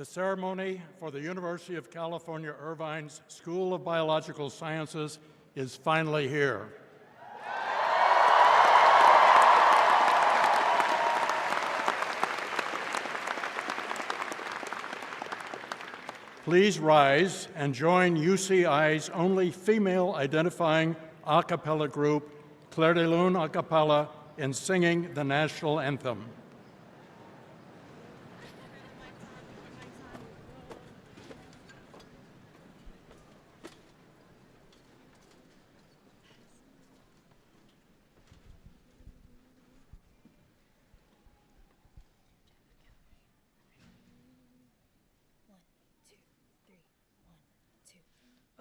The ceremony for the University of California, Irvine's School of Biological Sciences is finally here. Please rise and join UCI's only female identifying a cappella group, Clair de Lune a cappella, in singing the national anthem.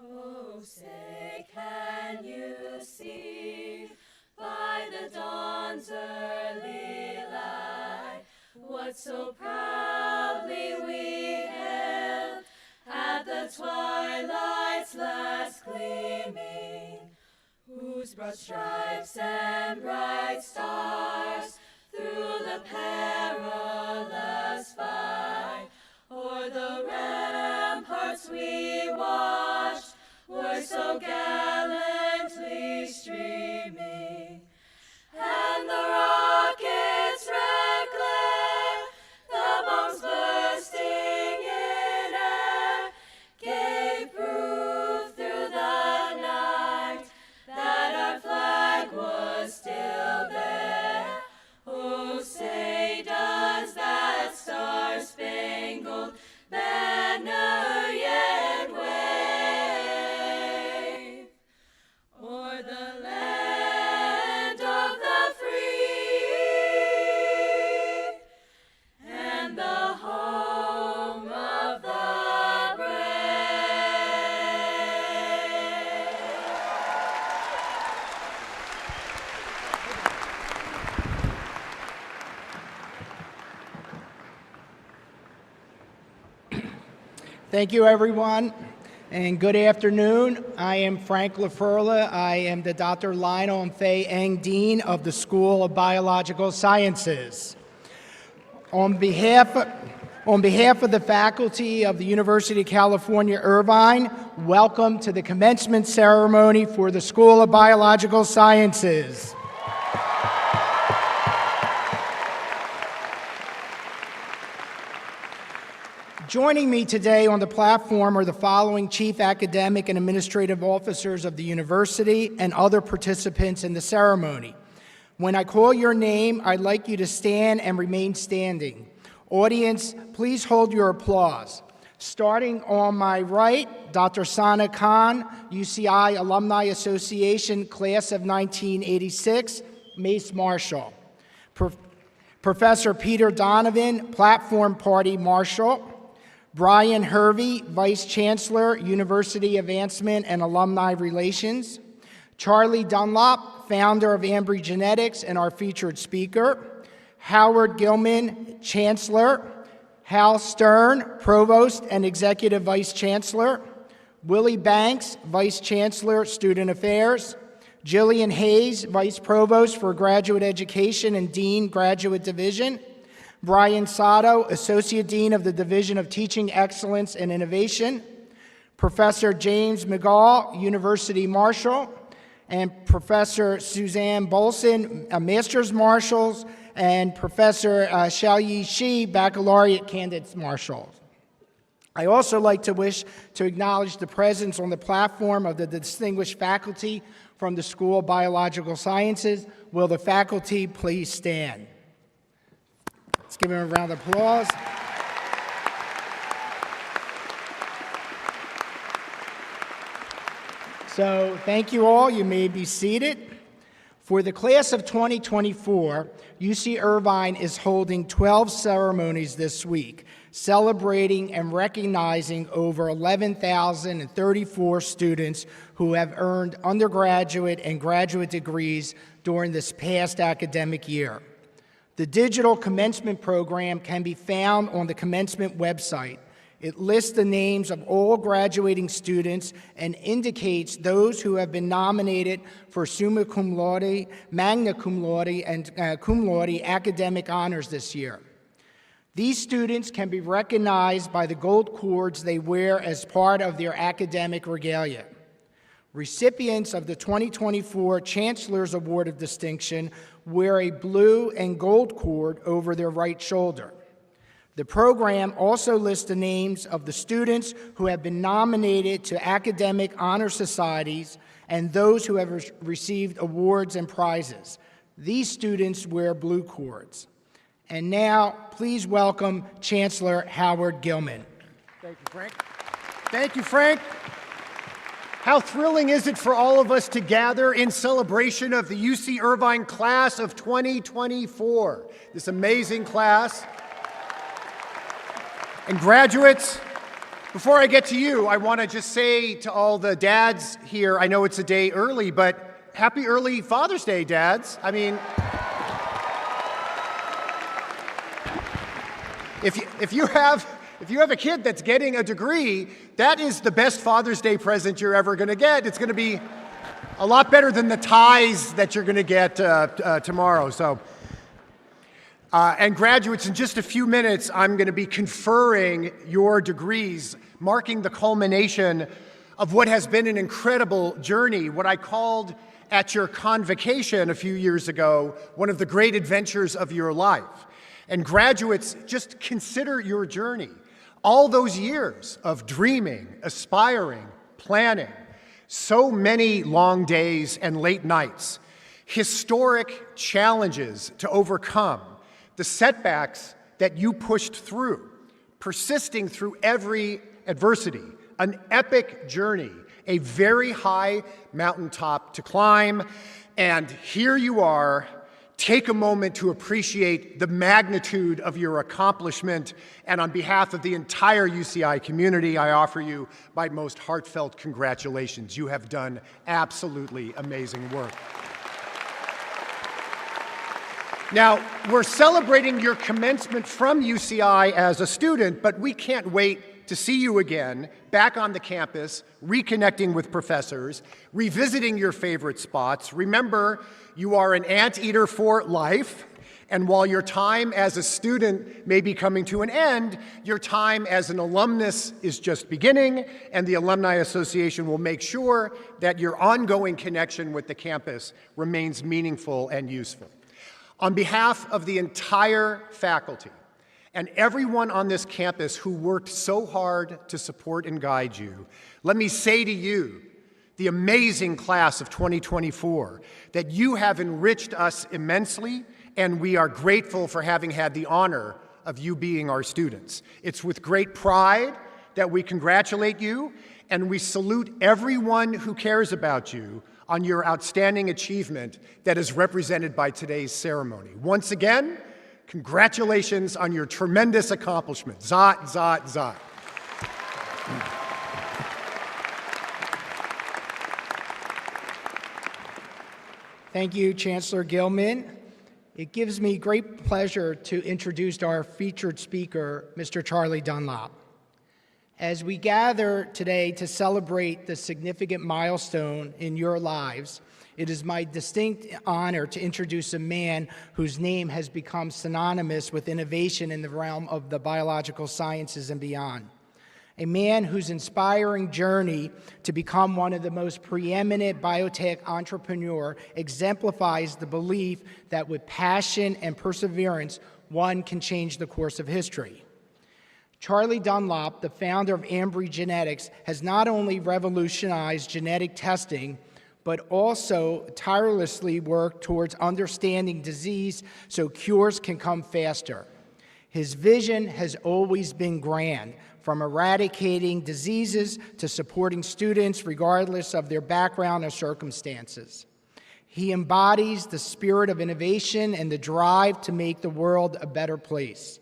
Oh, say, can you see by the dawn's early light what so proudly we hailed at the twilight's last gleaming, whose broad stripes and bright stars through the perilous fight o'er the ramparts we watched were so gallantly streaming, and the rocket's red glare, the bombs bursting in air, gave proof through the night that our flag was still there. Oh, say does that star-spangled banner yet wave o'er the land of the free and the home of the brave? Thank you, everyone, and good afternoon. I am Frank LaFurla. I am the Dr. Lionel and Fay Eng Dean of the School of Biological Sciences. On behalf of the faculty of the University of California, Irvine, welcome to the commencement ceremony for the School of Biological Sciences. Joining me today on the platform are the following chief academic and administrative officers of the university and other participants in the ceremony. When I call your name, I'd like you to stand and remain standing. Audience, please hold your applause. Starting on my right, Dr. Sana Khan, UCI Alumni Association, class of 1986, Mace Marshall. Professor Peter Donovan, Platform Party Marshall. Brian Hervey, Vice Chancellor, University Advancement and Alumni Relations. Charlie Dunlop, founder of Ambry Genetics and our featured speaker. Howard Gilman, Chancellor. Hal Stern, Provost and Executive Vice Chancellor. Willie Banks, Vice Chancellor, Student Affairs. Jillian Hayes, Vice Provost for Graduate Education and Dean, Graduate Division. Brian Sato, Associate Dean of the Division of Teaching Excellence and Innovation. Professor James McGaugh, University Marshal. And Professor Suzanne Bolson, Master's Marshals. And Professor Xiaoyi Shi, Baccalaureate Candidates Marshals. I also like to wish to acknowledge the presence on the platform of the distinguished faculty from the School of Biological Sciences. Will the faculty please stand? Let's give them a round of applause. So thank you all. You may be seated. For the class of 2024, UC Irvine is holding 12 ceremonies this week, celebrating and recognizing over 11,034 students who have earned undergraduate and graduate degrees during this past academic year. The digital commencement program can be found on the commencement website. It lists the names of all graduating students and indicates those who have been nominated for summa cum laude, magna cum laude, and cum laude academic honors this year. These students can be recognized by the gold cords they wear as part of their academic regalia. Recipients of the 2024 Chancellor's Award of Distinction wear a blue and gold cord over their right shoulder. The program also lists the names of the students who have been nominated to academic honor societies and those who have received awards and prizes. These students wear blue cords. And now, please welcome Chancellor Howard Gilman. Thank you, Frank. Thank you, Frank. How thrilling is it for all of us to gather in celebration of the UC Irvine class of 2024, this amazing class. And graduates, before I get to you, I want to just say to all the dads here, I know it's a day early, but happy early Father's Day, dads. I mean, if you have a kid that's getting a degree, that is the best Father's Day present you're ever going to get. It's going to be a lot better than the ties that you're going to get tomorrow. So, and graduates, in just a few minutes, I'm going to be conferring your degrees, marking the culmination of what has been an incredible journey, what I called at your convocation a few years ago, one of the great adventures of your life. And graduates, just consider your journey. All those years of dreaming, aspiring, planning, so many long days and late nights, historic challenges to overcome, the setbacks that you pushed through, persisting through every adversity, an epic journey, a very high mountaintop to climb, and here you are. Take a moment to appreciate the magnitude of your accomplishment, and on behalf of the entire UCI community, I offer you my most heartfelt congratulations. You have done absolutely amazing work. Now, we're celebrating your commencement from UCI as a student, but we can't wait to see you again, back on the campus, reconnecting with professors, revisiting your favorite spots. Remember, you are an anteater for life, and while your time as a student may be coming to an end, your time as an alumnus is just beginning, and the Alumni Association will make sure that your ongoing connection with the campus remains meaningful and useful. On behalf of the entire faculty and everyone on this campus who worked so hard to support and guide you, let me say to you, the amazing class of 2024, that you have enriched us immensely, and we are grateful for having had the honor of you being our students. It's with great pride that we congratulate you, and we salute everyone who cares about you on your outstanding achievement that is represented by today's ceremony. Once again, congratulations on your tremendous accomplishment. Zot, zot, zot. Thank you, Chancellor Gilman. It gives me great pleasure to introduce our featured speaker, Mr. Charlie Dunlop. As we gather today to celebrate the significant milestone in your lives, it is my distinct honor to introduce a man whose name has become synonymous with innovation in the realm of the biological sciences and beyond. A man whose inspiring journey to become one of the most preeminent biotech entrepreneurs exemplifies the belief that with passion and perseverance, one can change the course of history. Charlie Dunlop, the founder of Ambry Genetics, has not only revolutionized genetic testing, but also tirelessly worked towards understanding disease so cures can come faster. His vision has always been grand, from eradicating diseases to supporting students regardless of their background or circumstances. He embodies the spirit of innovation and the drive to make the world a better place.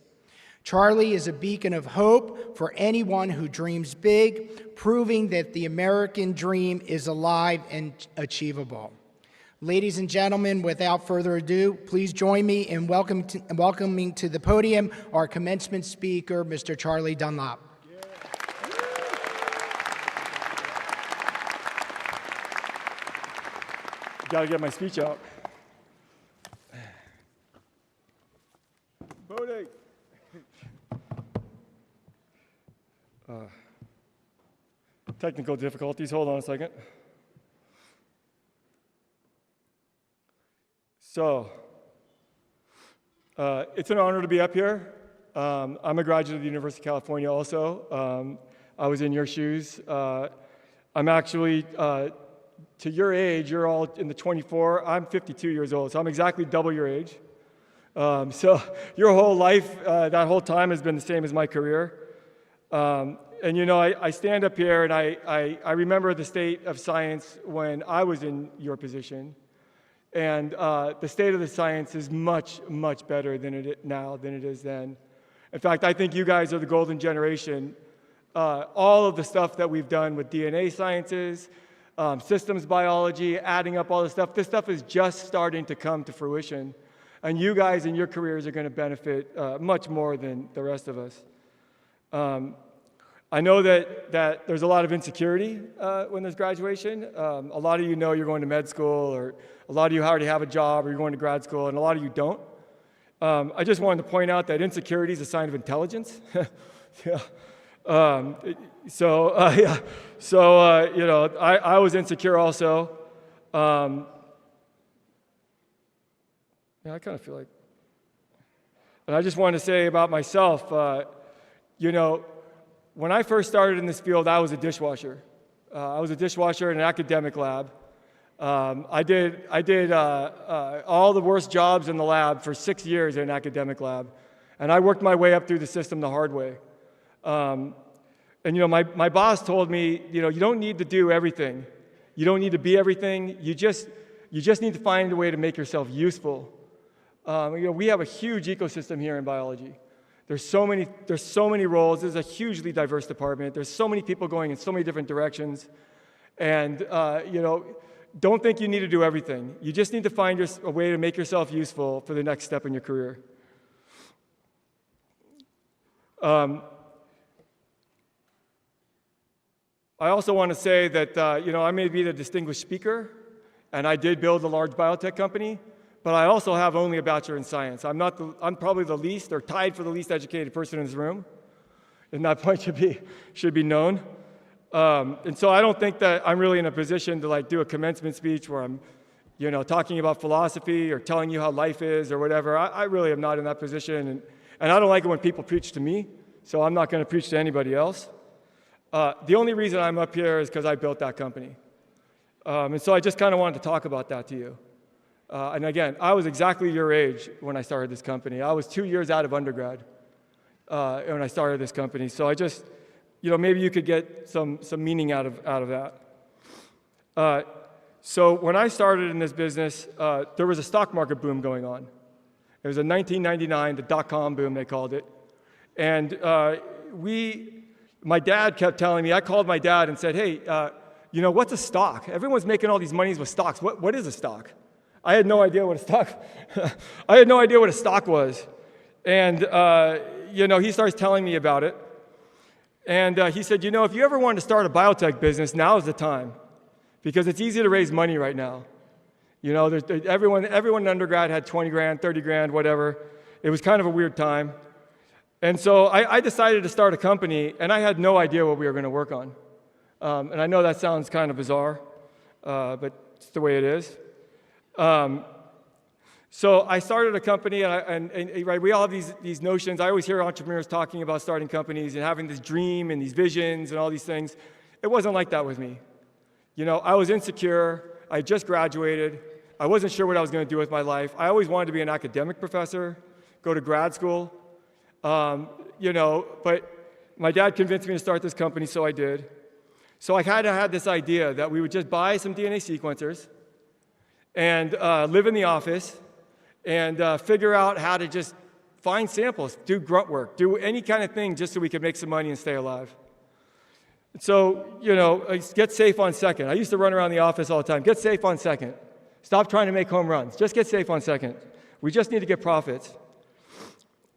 Charlie is a beacon of hope for anyone who dreams big, proving that the American dream is alive and achievable. Ladies and gentlemen, without further ado, please join me in welcoming to the podium our commencement speaker, Mr. Charlie Dunlop. Gotta get my speech out. Bodie. Technical difficulties, hold on a second. So, it's an honor to be up here. I'm a graduate of the University of California also. I was in your shoes. I'm actually, to your age, you're all in the 24, I'm 52 years old, so I'm exactly double your age. So your whole life, that whole time has been the same as my career. And you know, I stand up here and I remember the state of science when I was in your position. And the state of the science is much, much better than it now than it is then. In fact, I think you guys are the golden generation. All of the stuff that we've done with DNA sciences, systems biology, adding up all this stuff is just starting to come to fruition. And you guys in your careers are going to benefit much more than the rest of us. I know that there's a lot of insecurity when there's graduation. A lot of you know you're going to med school, or a lot of you already have a job, or you're going to grad school, and a lot of you don't. I just wanted to point out that insecurity is a sign of intelligence. Yeah. You know, I was insecure also. Yeah, I kind of feel like, and I just wanted to say about myself, you know, when I first started in this field, I was a dishwasher. I was a dishwasher in an academic lab. I did all the worst jobs in the lab for 6 years in an academic lab, and I worked my way up through the system the hard way. And you know, my boss told me, you know, you don't need to do everything. You don't need to be everything. You just need to find a way to make yourself useful. You know, we have a huge ecosystem here in biology. There's so many roles. There's a hugely diverse department. There's so many people going in so many different directions. And, you know, don't think you need to do everything. You just need to find a way to make yourself useful for the next step in your career. I also want to say that, you know, I may be the distinguished speaker, and I did build a large biotech company, but I also have only a bachelor in science. I'm probably the least, or tied for the least educated person in this room, and that point should be known. And so I don't think that I'm really in a position to like do a commencement speech where I'm, you know, talking about philosophy or telling you how life is or whatever. I really am not in that position, and I don't like it when people preach to me, so I'm not going to preach to anybody else. The only reason I'm up here is because I built that company. And so I just kind of wanted to talk about that to you. And again, I was exactly your age when I started this company. I was 2 years out of undergrad when I started this company. So I just, you know, maybe you could get some meaning out of that. So when I started in this business, there was a stock market boom going on. It was in 1999, the dot-com boom, they called it. And my dad kept telling me, I called my dad and said, hey, you know, what's a stock? Everyone's making all these monies with stocks. What is a stock? I had no idea what a stock was. And, you know, he starts telling me about it. And he said, you know, if you ever wanted to start a biotech business, now is the time. Because it's easy to raise money right now. You know, everyone in undergrad had 20 grand, 30 grand, whatever. It was kind of a weird time. And so I decided to start a company, and I had no idea what we were going to work on. And I know that sounds kind of bizarre, but it's the way it is. So I started a company, and right, we all have these notions. I always hear entrepreneurs talking about starting companies and having this dream and these visions and all these things. It wasn't like that with me. You know, I was insecure. I had just graduated. I wasn't sure what I was going to do with my life. I always wanted to be an academic professor, go to grad school. You know, but my dad convinced me to start this company, so I did. So I kind of had this idea that we would just buy some DNA sequencers and live in the office and figure out how to just find samples, do grunt work, do any kind of thing just so we could make some money and stay alive. So, you know, get safe on second. I used to run around the office all the time. Get safe on second. Stop trying to make home runs. Just get safe on second. We just need to get profits.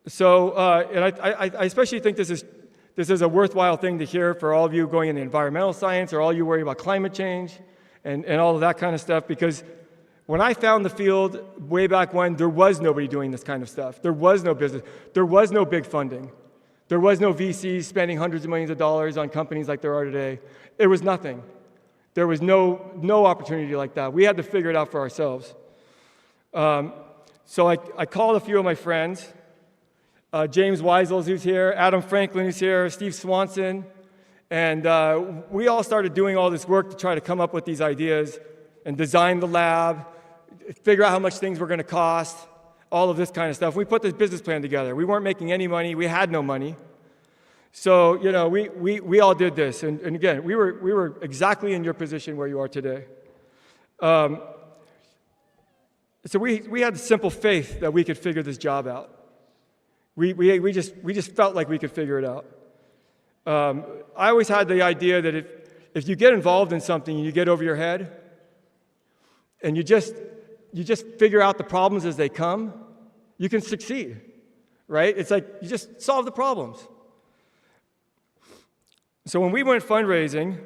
So, and I especially think this is a worthwhile thing to hear for all of you going into environmental science or all you worry about climate change and all of that kind of stuff, because When I found the field way back when, there was nobody doing this kind of stuff. There was no business. There was no big funding. There was no VCs spending hundreds of millions of dollars on companies like there are today. It was nothing. There was no opportunity like that. We had to figure it out for ourselves. So I called a few of my friends. James Weisels, who's here, Adam Franklin, who's here, Steve Swanson, and we all started doing all this work to try to come up with these ideas and design the lab, figure out how much things were going to cost, all of this kind of stuff. We put this business plan together. We weren't making any money. We had no money. So, you know, we all did this. And again, we were exactly in your position where you are today. So we had simple faith that we could figure this job out. We just felt like we could figure it out. I always had the idea that if you get involved in something and you get over your head, and you just figure out the problems as they come, you can succeed, right? It's like you just solve the problems. So when we went fundraising,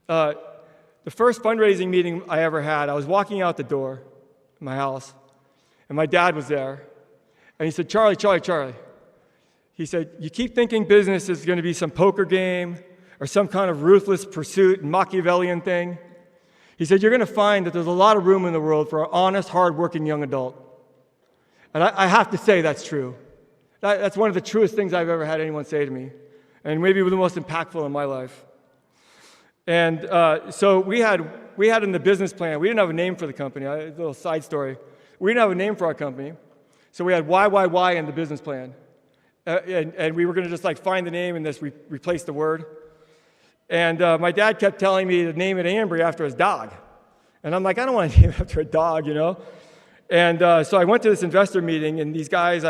the first fundraising meeting I ever had, I was walking out the door in my house, and my dad was there, and he said, Charlie. He said, you keep thinking business is going to be some poker game or some kind of ruthless pursuit, Machiavellian thing. He said, you're going to find that there's a lot of room in the world for an honest, hardworking young adult. And I have to say that's true. That's one of the truest things I've ever had anyone say to me, and maybe the most impactful in my life. And so we had in the business plan, we didn't have a name for the company. A little side story. We didn't have a name for our company. So we had why in the business plan. And we were going to just like find the name and just replace the word. And my dad kept telling me to name it Ambry after his dog. And I'm like, I don't want to name it after a dog, you know? And so I went to this investor meeting, and these guys,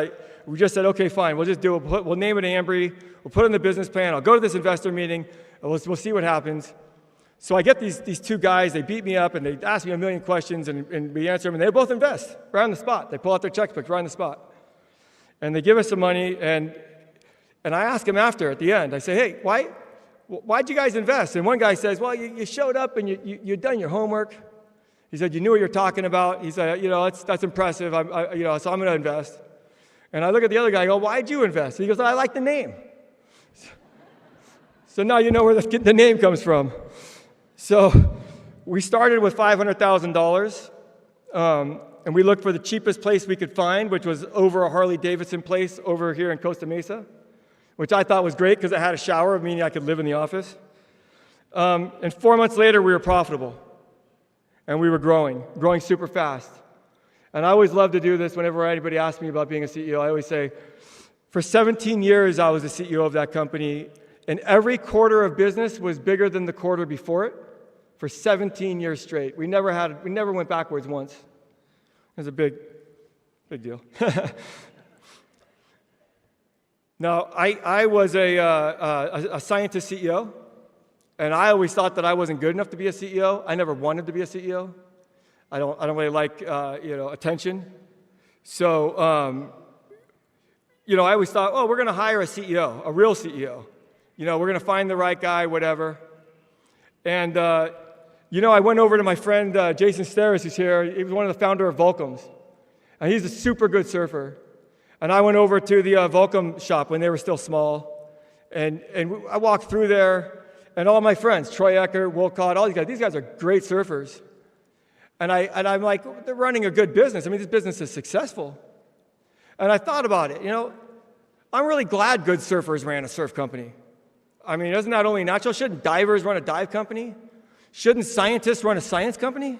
we just said, okay, fine, we'll just do it. We'll name it Ambry. We'll put it in the business plan. I'll go to this investor meeting. And we'll see what happens. So I get these two guys. They beat me up, and they ask me a million questions, and we answer them. And they both invest right on the spot. They pull out their checkbooks right on the spot. And they give us some money, and I ask them after, at the end, I say, hey, why'd you guys invest? And one guy says, well, you showed up and you'd done your homework. He said, you knew what you're talking about. He said, you know, that's impressive. So I'm going to invest. And I look at the other guy and go, why'd you invest? He goes, I like the name. So now you know where the name comes from. So we started with $500,000, and we looked for the cheapest place we could find, which was over a Harley-Davidson place over here in Costa Mesa, which I thought was great because it had a shower, meaning I could live in the office. And 4 months later, we were profitable. And we were growing super fast. And I always love to do this whenever anybody asks me about being a CEO. I always say, for 17 years, I was the CEO of that company, and every quarter of business was bigger than the quarter before it for 17 years straight. We never went backwards once. It was a big deal. Now, I was a scientist CEO, and I always thought that I wasn't good enough to be a CEO. I never wanted to be a CEO. I don't really like attention. So I always thought, oh, we're going to hire a CEO, a real CEO. We're going to find the right guy, whatever. And I went over to my friend Jason Steris, who's here. He was one of the founder of Volcom, and he's a super good surfer. And I went over to the Volcom shop when they were still small, and I walked through there. And all my friends, Troy Eckert, Wolcott, all these guys are great surfers. And I'm like, they're running a good business. I mean, this business is successful. And I thought about it, I'm really glad good surfers ran a surf company. I mean, isn't that only natural? Shouldn't divers run a dive company? Shouldn't scientists run a science company?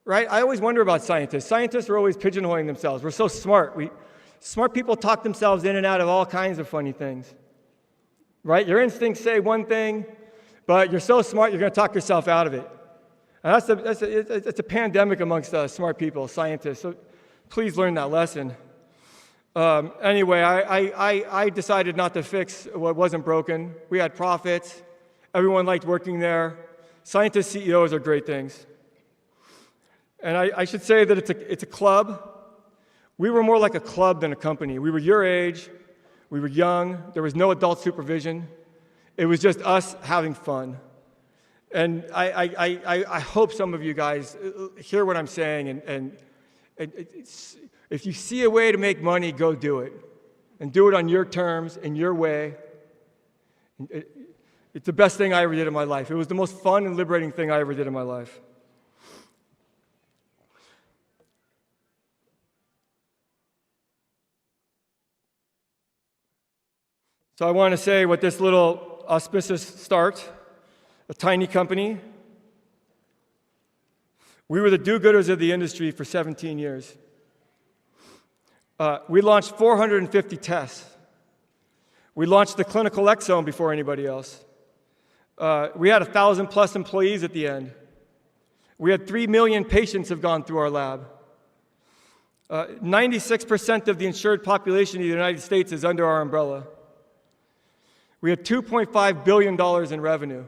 Right? I always wonder about scientists. Scientists are always pigeonholing themselves. We're so smart. Smart people talk themselves in and out of all kinds of funny things. Right? Your instincts say one thing, but you're so smart you're going to talk yourself out of it. And it's a pandemic amongst smart people, scientists. So please learn that lesson. Anyway, I decided not to fix what wasn't broken. We had profits. Everyone liked working there. Scientists, CEOs are great things. And I should say that it's a club. We were more like a club than a company. We were your age. We were young. There was no adult supervision. It was just us having fun. And I hope some of you guys hear what I'm saying, and if you see a way to make money, go do it. And do it on your terms, in your way. It's the best thing I ever did in my life. It was the most fun and liberating thing I ever did in my life. So I want to say what this little auspicious start, a tiny company. We were the do-gooders of the industry for 17 years. We launched 450 tests. We launched the clinical exome before anybody else. We had 1,000+ employees at the end. We had 3 million patients have gone through our lab. 96% of the insured population of the United States is under our umbrella. We had $2.5 billion in revenue.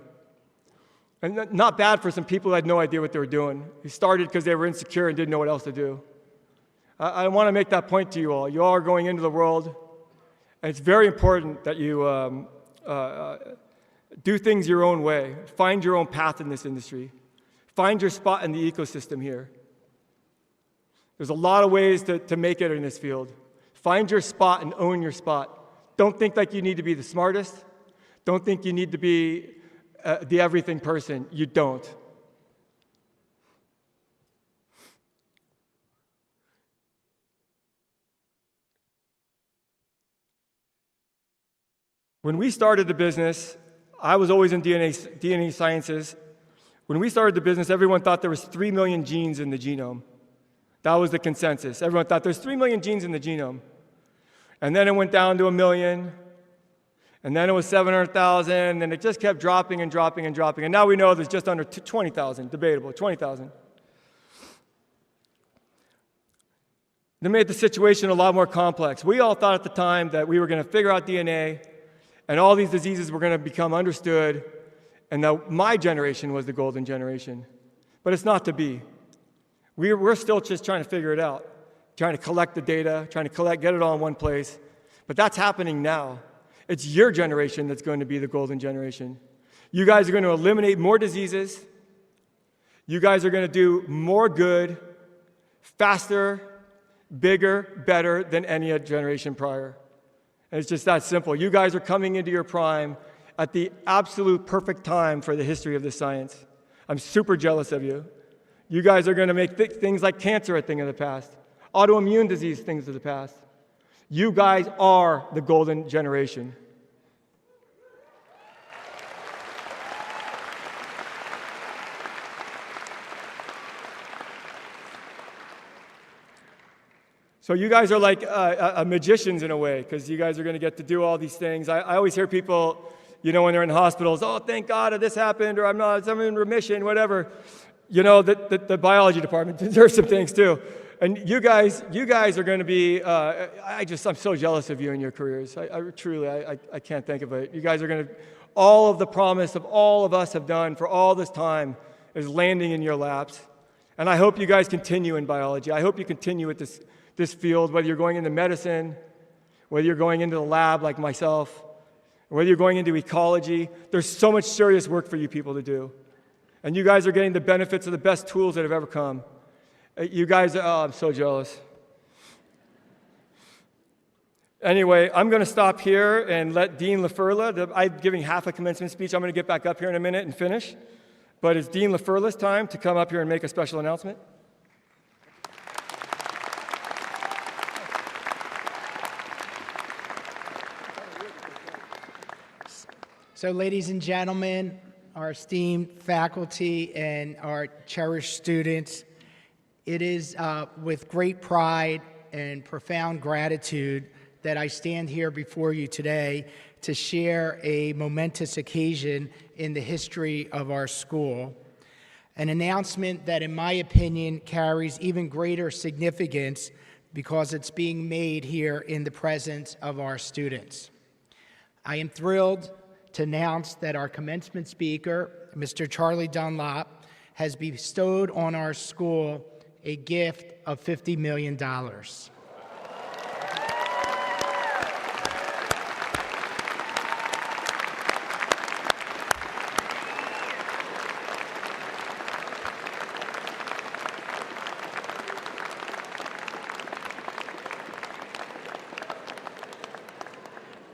And not bad for some people who had no idea what they were doing. Who started because they were insecure and didn't know what else to do. I want to make that point to you all. You all are going into the world, and it's very important that you do things your own way. Find your own path in this industry. Find your spot in the ecosystem here. There's a lot of ways to make it in this field. Find your spot and own your spot. Don't think like you need to be the smartest. Don't think you need to be the everything person. You don't. When we started the business, I was always in DNA sciences. When we started the business, everyone thought there was 3 million genes in the genome. That was the consensus. Everyone thought there's 3 million genes in the genome. And then it went down to 1 million. And then it was 700,000, and it just kept dropping and dropping and dropping. And now we know there's just under 20,000, debatable, 20,000. They made the situation a lot more complex. We all thought at the time that we were going to figure out DNA, and all these diseases were going to become understood, and that my generation was the golden generation. But it's not to be. We're still just trying to figure it out, trying to collect the data, trying to get it all in one place. But that's happening now. It's your generation that's going to be the golden generation. You guys are going to eliminate more diseases. You guys are going to do more good, faster, bigger, better than any generation prior. And it's just that simple. You guys are coming into your prime at the absolute perfect time for the history of this science. I'm super jealous of you. You guys are going to make things like cancer a thing of the past, autoimmune disease things of the past. You guys are the golden generation. So you guys are like magicians in a way, because you guys are going to get to do all these things. I always hear people, you know, when they're in hospitals, oh, thank God this happened, or I'm in remission, whatever. You know, the biology department deserves some things too. And you guys are going to be, I'm so jealous of you and your careers. I can't think of it. You guys are going to, all of the promise of all of us have done for all this time is landing in your laps. And I hope you guys continue in biology. I hope you continue with this field, whether you're going into medicine, whether you're going into the lab like myself, or whether you're going into ecology. There's so much serious work for you people to do. And you guys are getting the benefits of the best tools that have ever come. You guys, I'm so jealous. Anyway, I'm going to stop here and let Dean LaFurla, I'm giving half a commencement speech. I'm going to get back up here in a minute and finish. But it's Dean LaFurla's time to come up here and make a special announcement. So, ladies and gentlemen, our esteemed faculty and our cherished students, it is with great pride and profound gratitude that I stand here before you today to share a momentous occasion in the history of our school, an announcement that, in my opinion, carries even greater significance because it's being made here in the presence of our students. I am thrilled to announce that our commencement speaker, Mr. Charlie Dunlop, has bestowed on our school a gift of $50 million.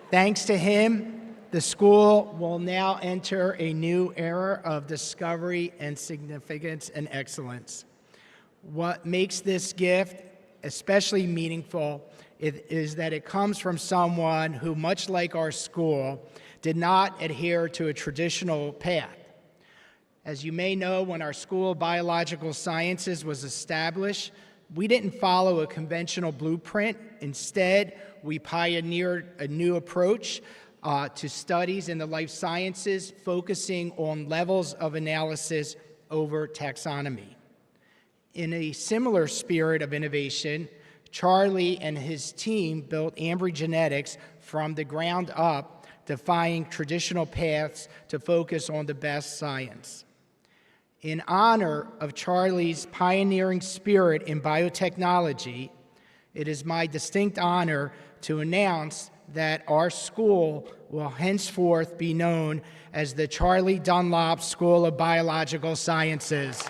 Thanks to him, the school will now enter a new era of discovery and significance and excellence. What makes this gift especially meaningful is that it comes from someone who, much like our school, did not adhere to a traditional path. As you may know, when our School of Biological Sciences was established, we didn't follow a conventional blueprint. Instead, we pioneered a new approach to studies in the life sciences, focusing on levels of analysis over taxonomy. In a similar spirit of innovation, Charlie and his team built Ambry Genetics from the ground up, defying traditional paths to focus on the best science. In honor of Charlie's pioneering spirit in biotechnology, it is my distinct honor to announce that our school will henceforth be known as the Charlie Dunlop School of Biological Sciences.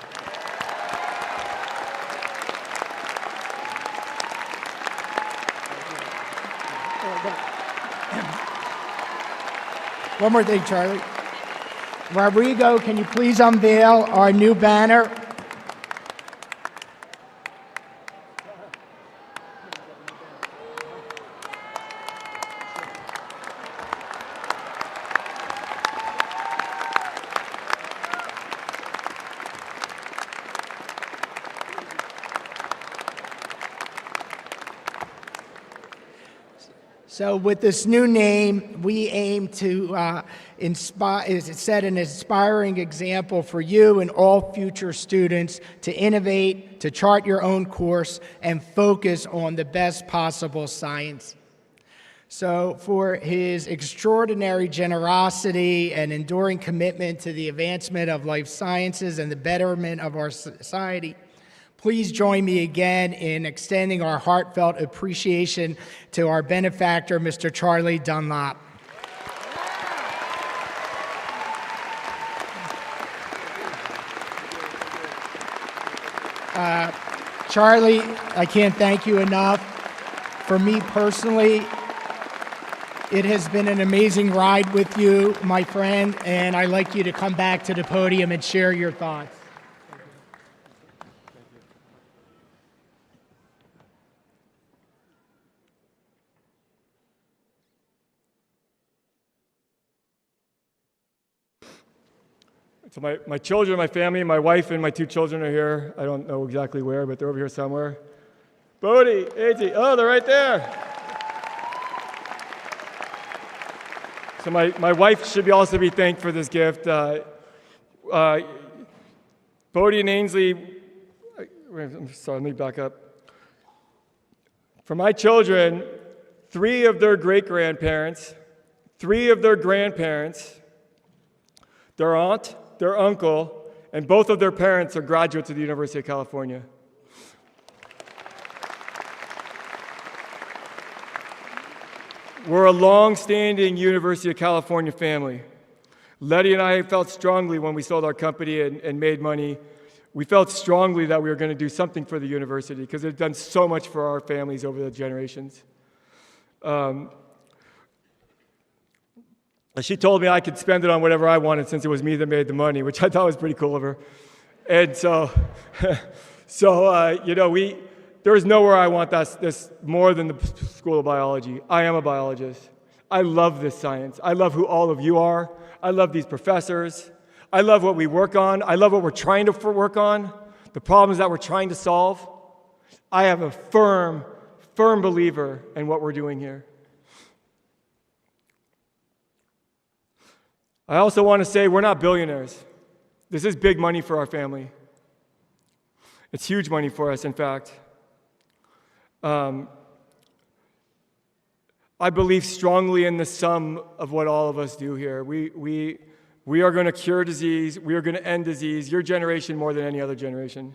One more thing, Charlie. Rodrigo, can you please unveil our new banner? So with this new name, we aim to set an inspiring example for you and all future students to innovate, to chart your own course, and focus on the best possible science. So for his extraordinary generosity and enduring commitment to the advancement of life sciences and the betterment of our society, please join me again in extending our heartfelt appreciation to our benefactor, Mr. Charlie Dunlop. Charlie, I can't thank you enough. For me personally, it has been an amazing ride with you, my friend, and I'd like you to come back to the podium and share your thoughts. So my children, my family, my wife and my 2 children are here. I don't know exactly where, but they're over here somewhere. Bodie, AJ, oh, they're right there. So my wife should also be thanked for this gift. Bodie and Ainsley, I'm sorry, let me back up. For my children, 3 of their great-grandparents, 3 of their grandparents, their aunt, their uncle, and both of their parents are graduates of the University of California. We're a long-standing University of California family. Letty and I felt strongly when we sold our company and made money. We felt strongly that we were going to do something for the university because it had done so much for our families over the generations. She told me I could spend it on whatever I wanted since it was me that made the money, which I thought was pretty cool of her. And so, there is nowhere I want this more than the School of Biology. I am a biologist. I love this science. I love who all of you are. I love these professors. I love what we work on. I love what we're trying to work on, the problems that we're trying to solve. I am a firm believer in what we're doing here. I also want to say we're not billionaires. This is big money for our family. It's huge money for us, in fact. I believe strongly in the sum of what all of us do here. We are going to cure disease. We are going to end disease, your generation more than any other generation.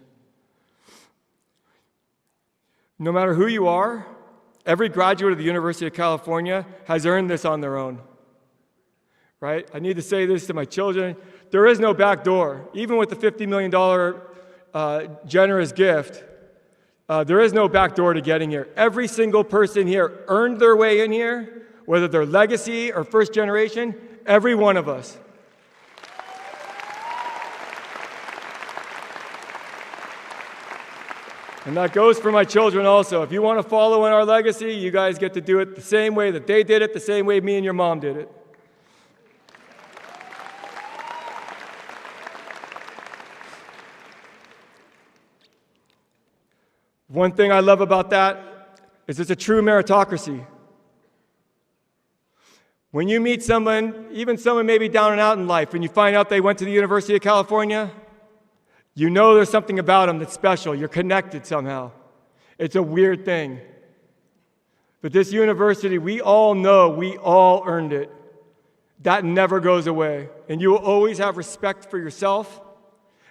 No matter who you are, every graduate of the University of California has earned this on their own. Right? I need to say this to my children. There is no back door. Even with the $50 million generous gift, there is no back door to getting here. Every single person here earned their way in here whether they're legacy or first generation, every one of us. And that goes for my children also. If you want to follow in our legacy, you guys get to do it the same way that they did it, the same way me and your mom did it. One thing I love about that is it's a true meritocracy. When you meet someone, even someone maybe down and out in life, and you find out they went to the University of California, you know there's something about them that's special. You're connected somehow. It's a weird thing. But this university, we all know we all earned it. That never goes away. And you will always have respect for yourself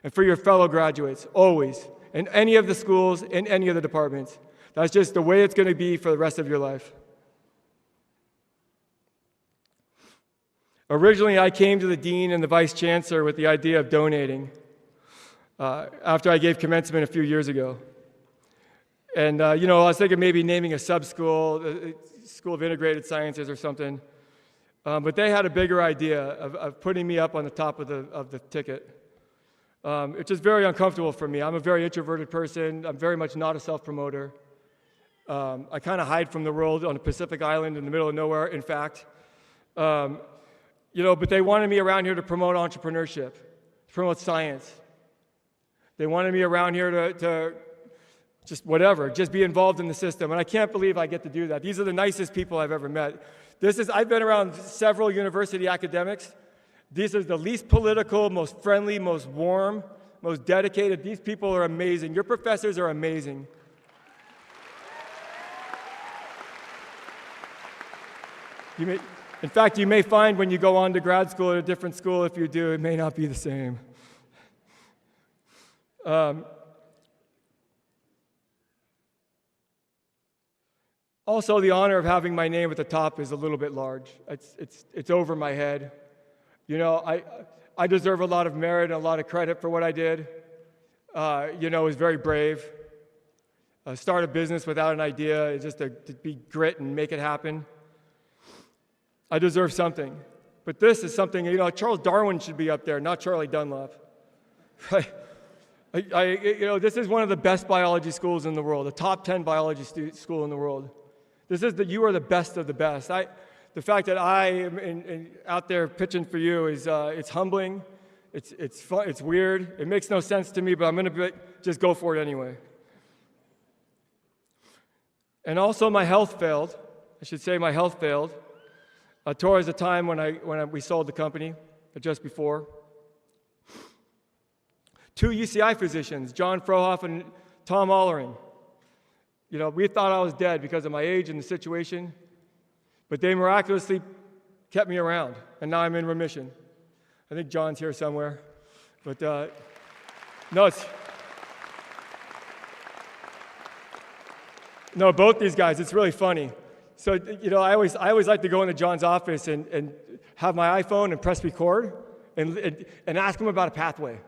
and for your fellow graduates, always, in any of the schools, in any of the departments. That's just the way it's going to be for the rest of your life. Originally, I came to the dean and the vice chancellor with the idea of donating after I gave commencement a few years ago. And, I was thinking maybe naming a sub-school, School of Integrated Sciences or something. But they had a bigger idea of putting me up on the top of the ticket. It's just very uncomfortable for me. I'm a very introverted person. I'm very much not a self-promoter. I kind of hide from the world on a Pacific island in the middle of nowhere, in fact. But they wanted me around here to promote entrepreneurship, to promote science. They wanted me around here to just whatever, just be involved in the system. And I can't believe I get to do that. These are the nicest people I've ever met. I've been around several university academics. These are the least political, most friendly, most warm, most dedicated. These people are amazing. Your professors are amazing. In fact, you may find when you go on to grad school at a different school, if you do, it may not be the same. Also, the honor of having my name at the top is a little bit large. It's over my head. I deserve a lot of merit and a lot of credit for what I did. It was very brave. Start a business without an idea, just to be grit and make it happen. I deserve something. But this is something, Charles Darwin should be up there, not Charlie Dunlap. Right? This is one of the best biology schools in the world, the top 10 biology school in the world. You are the best of the best. The fact that I am out there pitching for you is it's humbling, it's fun, it's weird, it makes no sense to me, but I'm going to just go for it anyway. And also my health failed. I should say my health failed. Towards the time when we sold the company, just before. 2 UCI physicians, John Frohoff and Tom Allering. We thought I was dead because of my age and the situation, but they miraculously kept me around, and now I'm in remission. I think John's here somewhere, but no, both these guys, it's really funny. So, I always like to go into John's office and have my iPhone and press record and ask him about a pathway.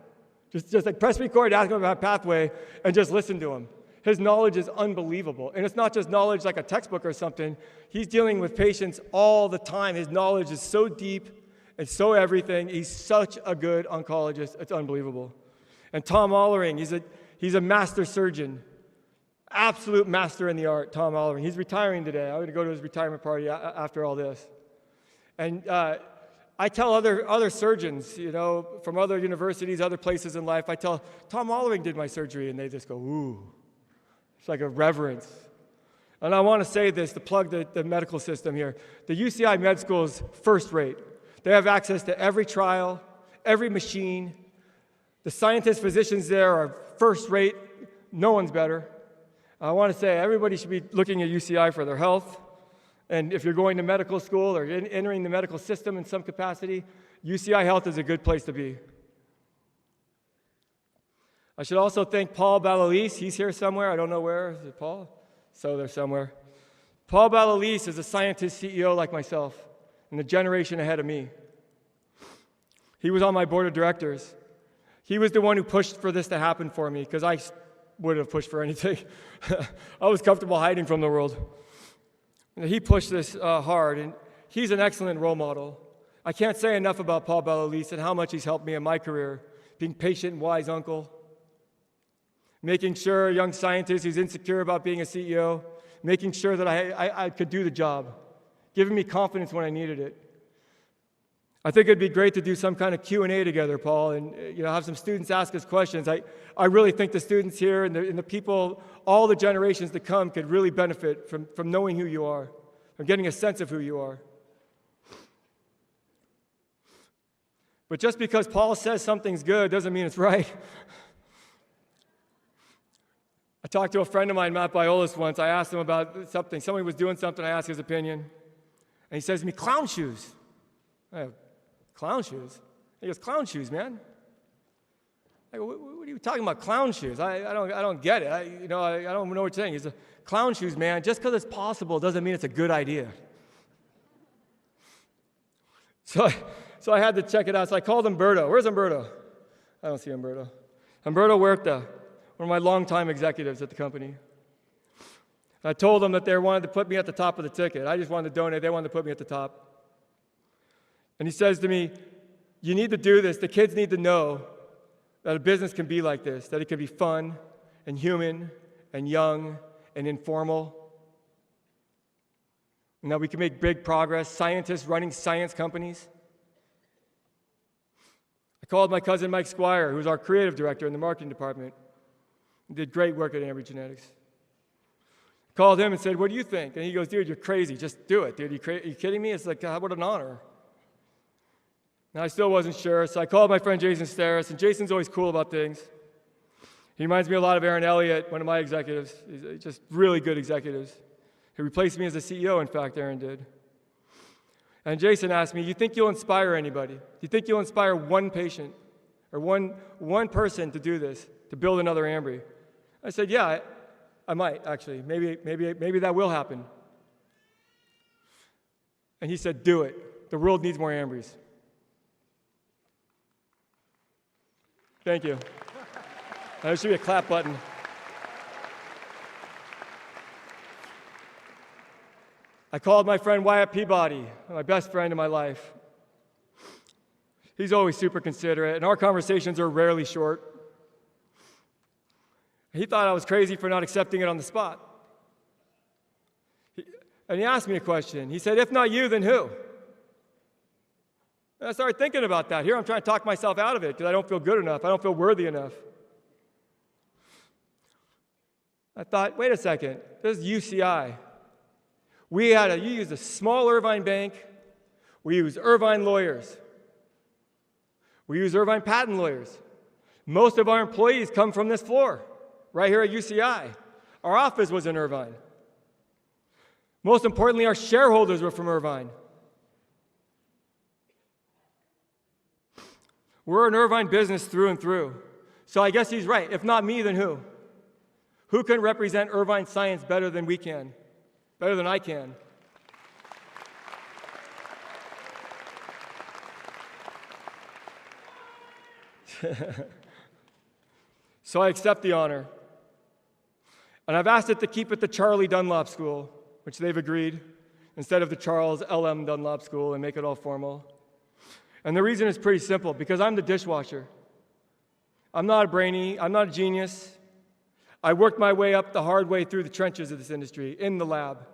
Just like press record, ask him about a pathway, and just listen to him. His knowledge is unbelievable. And it's not just knowledge like a textbook or something. He's dealing with patients all the time. His knowledge is so deep and so everything. He's such a good oncologist. It's unbelievable. And Tom Allering, he's a master surgeon. Absolute master in the art, Tom Allering. He's retiring today. I'm going to go to his retirement party after all this. And I tell other surgeons, from other universities, other places in life, I tell, Tom Allering did my surgery, and they just go, ooh. It's like a reverence. And I want to say this, to plug the medical system here. The UCI Med School is first rate. They have access to every trial, every machine. The scientists, physicians there are first rate. No one's better. I want to say everybody should be looking at UCI for their health. And if you're going to medical school or entering the medical system in some capacity, UCI Health is a good place to be. I should also thank Paul Ballalease. He's here somewhere. I don't know where. Is it Paul? So they're somewhere. Paul Ballalease is a scientist CEO like myself and the generation ahead of me. He was on my board of directors. He was the one who pushed for this to happen for me because I wouldn't have pushed for anything. I was comfortable hiding from the world. He pushed this hard, and he's an excellent role model. I can't say enough about Paul Bellalice and how much he's helped me in my career, being patient and wise uncle, making sure a young scientist who's insecure about being a CEO, making sure that I could do the job, giving me confidence when I needed it. I think it'd be great to do some kind of Q&A together, Paul, and have some students ask us questions. I really think the students here and the people, all the generations to come, could really benefit from knowing who you are, from getting a sense of who you are. But just because Paul says something's good doesn't mean it's right. I talked to a friend of mine, Matt Biolis, once. I asked him about something. Somebody was doing something. I asked his opinion. And he says to me, clown shoes. I go, clown shoes? He goes, clown shoes, man. I go, what are you talking about, clown shoes? I don't get it. I don't know what you're saying. He's a clown shoes, man. Just because it's possible doesn't mean it's a good idea. So I had to check it out. So I called Umberto. Where's Umberto? I don't see Umberto. Umberto Huerta, one of my longtime executives at the company. I told them that they wanted to put me at the top of the ticket. I just wanted to donate. They wanted to put me at the top. And he says to me, you need to do this. The kids need to know that a business can be like this, that it can be fun and human and young and informal, and that we can make big progress, scientists running science companies. I called my cousin Mike Squire, who's our creative director in the marketing department. He did great work at Ambry Genetics. I called him and said, what do you think? And he goes, dude, you're crazy. Just do it, dude. Are you kidding me? It's like, God, what an honor. And I still wasn't sure, so I called my friend Jason Steris, and Jason's always cool about things. He reminds me a lot of Aaron Elliott, one of my executives. He's just really good executives. He replaced me as the CEO, in fact, Aaron did. And Jason asked me, you think you'll inspire anybody? Do you think you'll inspire one patient or one person to do this, to build another Ambry? I said, yeah, I might, actually. Maybe that will happen. And he said, do it. The world needs more Ambrys. Thank you. There should be a clap button. I called my friend Wyatt Peabody, my best friend in my life. He's always super considerate, and our conversations are rarely short. He thought I was crazy for not accepting it on the spot. And he asked me a question. He said, if not you, then who? And I started thinking about that. Here I'm trying to talk myself out of it because I don't feel good enough. I don't feel worthy enough. I thought, wait a second. This is UCI. You used a small Irvine bank. We use Irvine lawyers. We use Irvine patent lawyers. Most of our employees come from this floor, right here at UCI. Our office was in Irvine. Most importantly, our shareholders were from Irvine. We're an Irvine business through and through. So I guess he's right. If not me, then who? Who can represent Irvine science better than we can? Better than I can? So I accept the honor. And I've asked it to keep it the Charlie Dunlop School, which they've agreed, instead of the Charles L.M. Dunlop School, and make it all formal. And the reason is pretty simple, because I'm the dishwasher. I'm not a brainy, I'm not a genius. I worked my way up the hard way through the trenches of this industry, in the lab.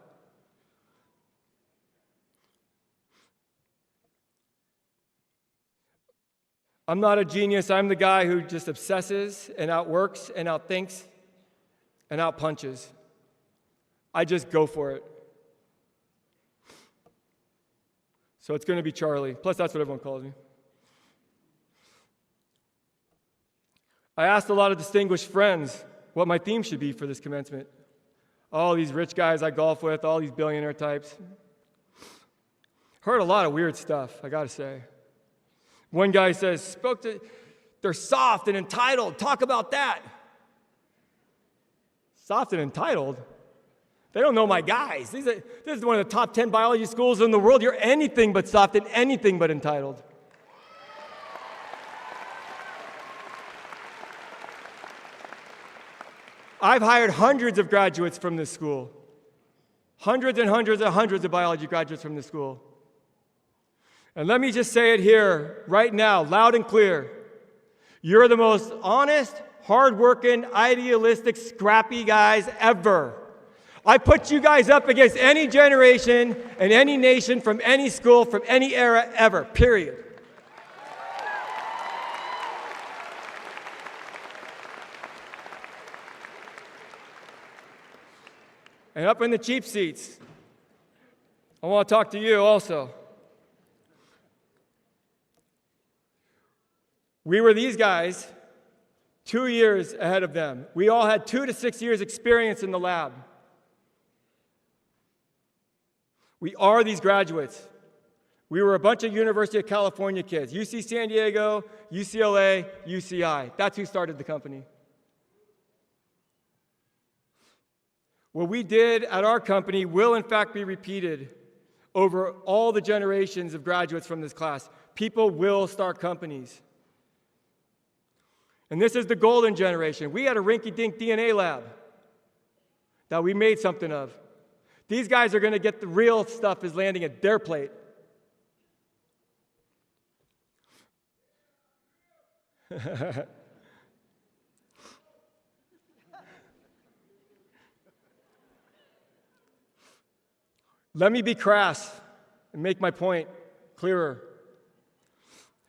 I'm not a genius, I'm the guy who just obsesses and outworks and outthinks and outpunches. I just go for it. So it's going to be Charlie. Plus, that's what everyone calls me. I asked a lot of distinguished friends what my theme should be for this commencement. All these rich guys I golf with, all these billionaire types. Heard a lot of weird stuff, I got to say. One guy says, they're soft and entitled. Talk about that. Soft and entitled? They don't know my guys. This is one of the top 10 biology schools in the world. You're anything but soft and anything but entitled. I've hired hundreds of graduates from this school. Hundreds and hundreds and hundreds of biology graduates from this school. And let me just say it here, right now, loud and clear. You're the most honest, hardworking, idealistic, scrappy guys ever. I put you guys up against any generation and any nation from any school, from any era ever, period. And up in the cheap seats, I want to talk to you also. We were these guys 2 years ahead of them. We all had 2 to 6 years experience in the lab. We are these graduates. We were a bunch of University of California kids, UC San Diego, UCLA, UCI. That's who started the company. What we did at our company will in fact be repeated over all the generations of graduates from this class. People will start companies. And this is the golden generation. We had a rinky-dink DNA lab that we made something of. These guys are going to get the real stuff is landing at their plate. Let me be crass and make my point clearer.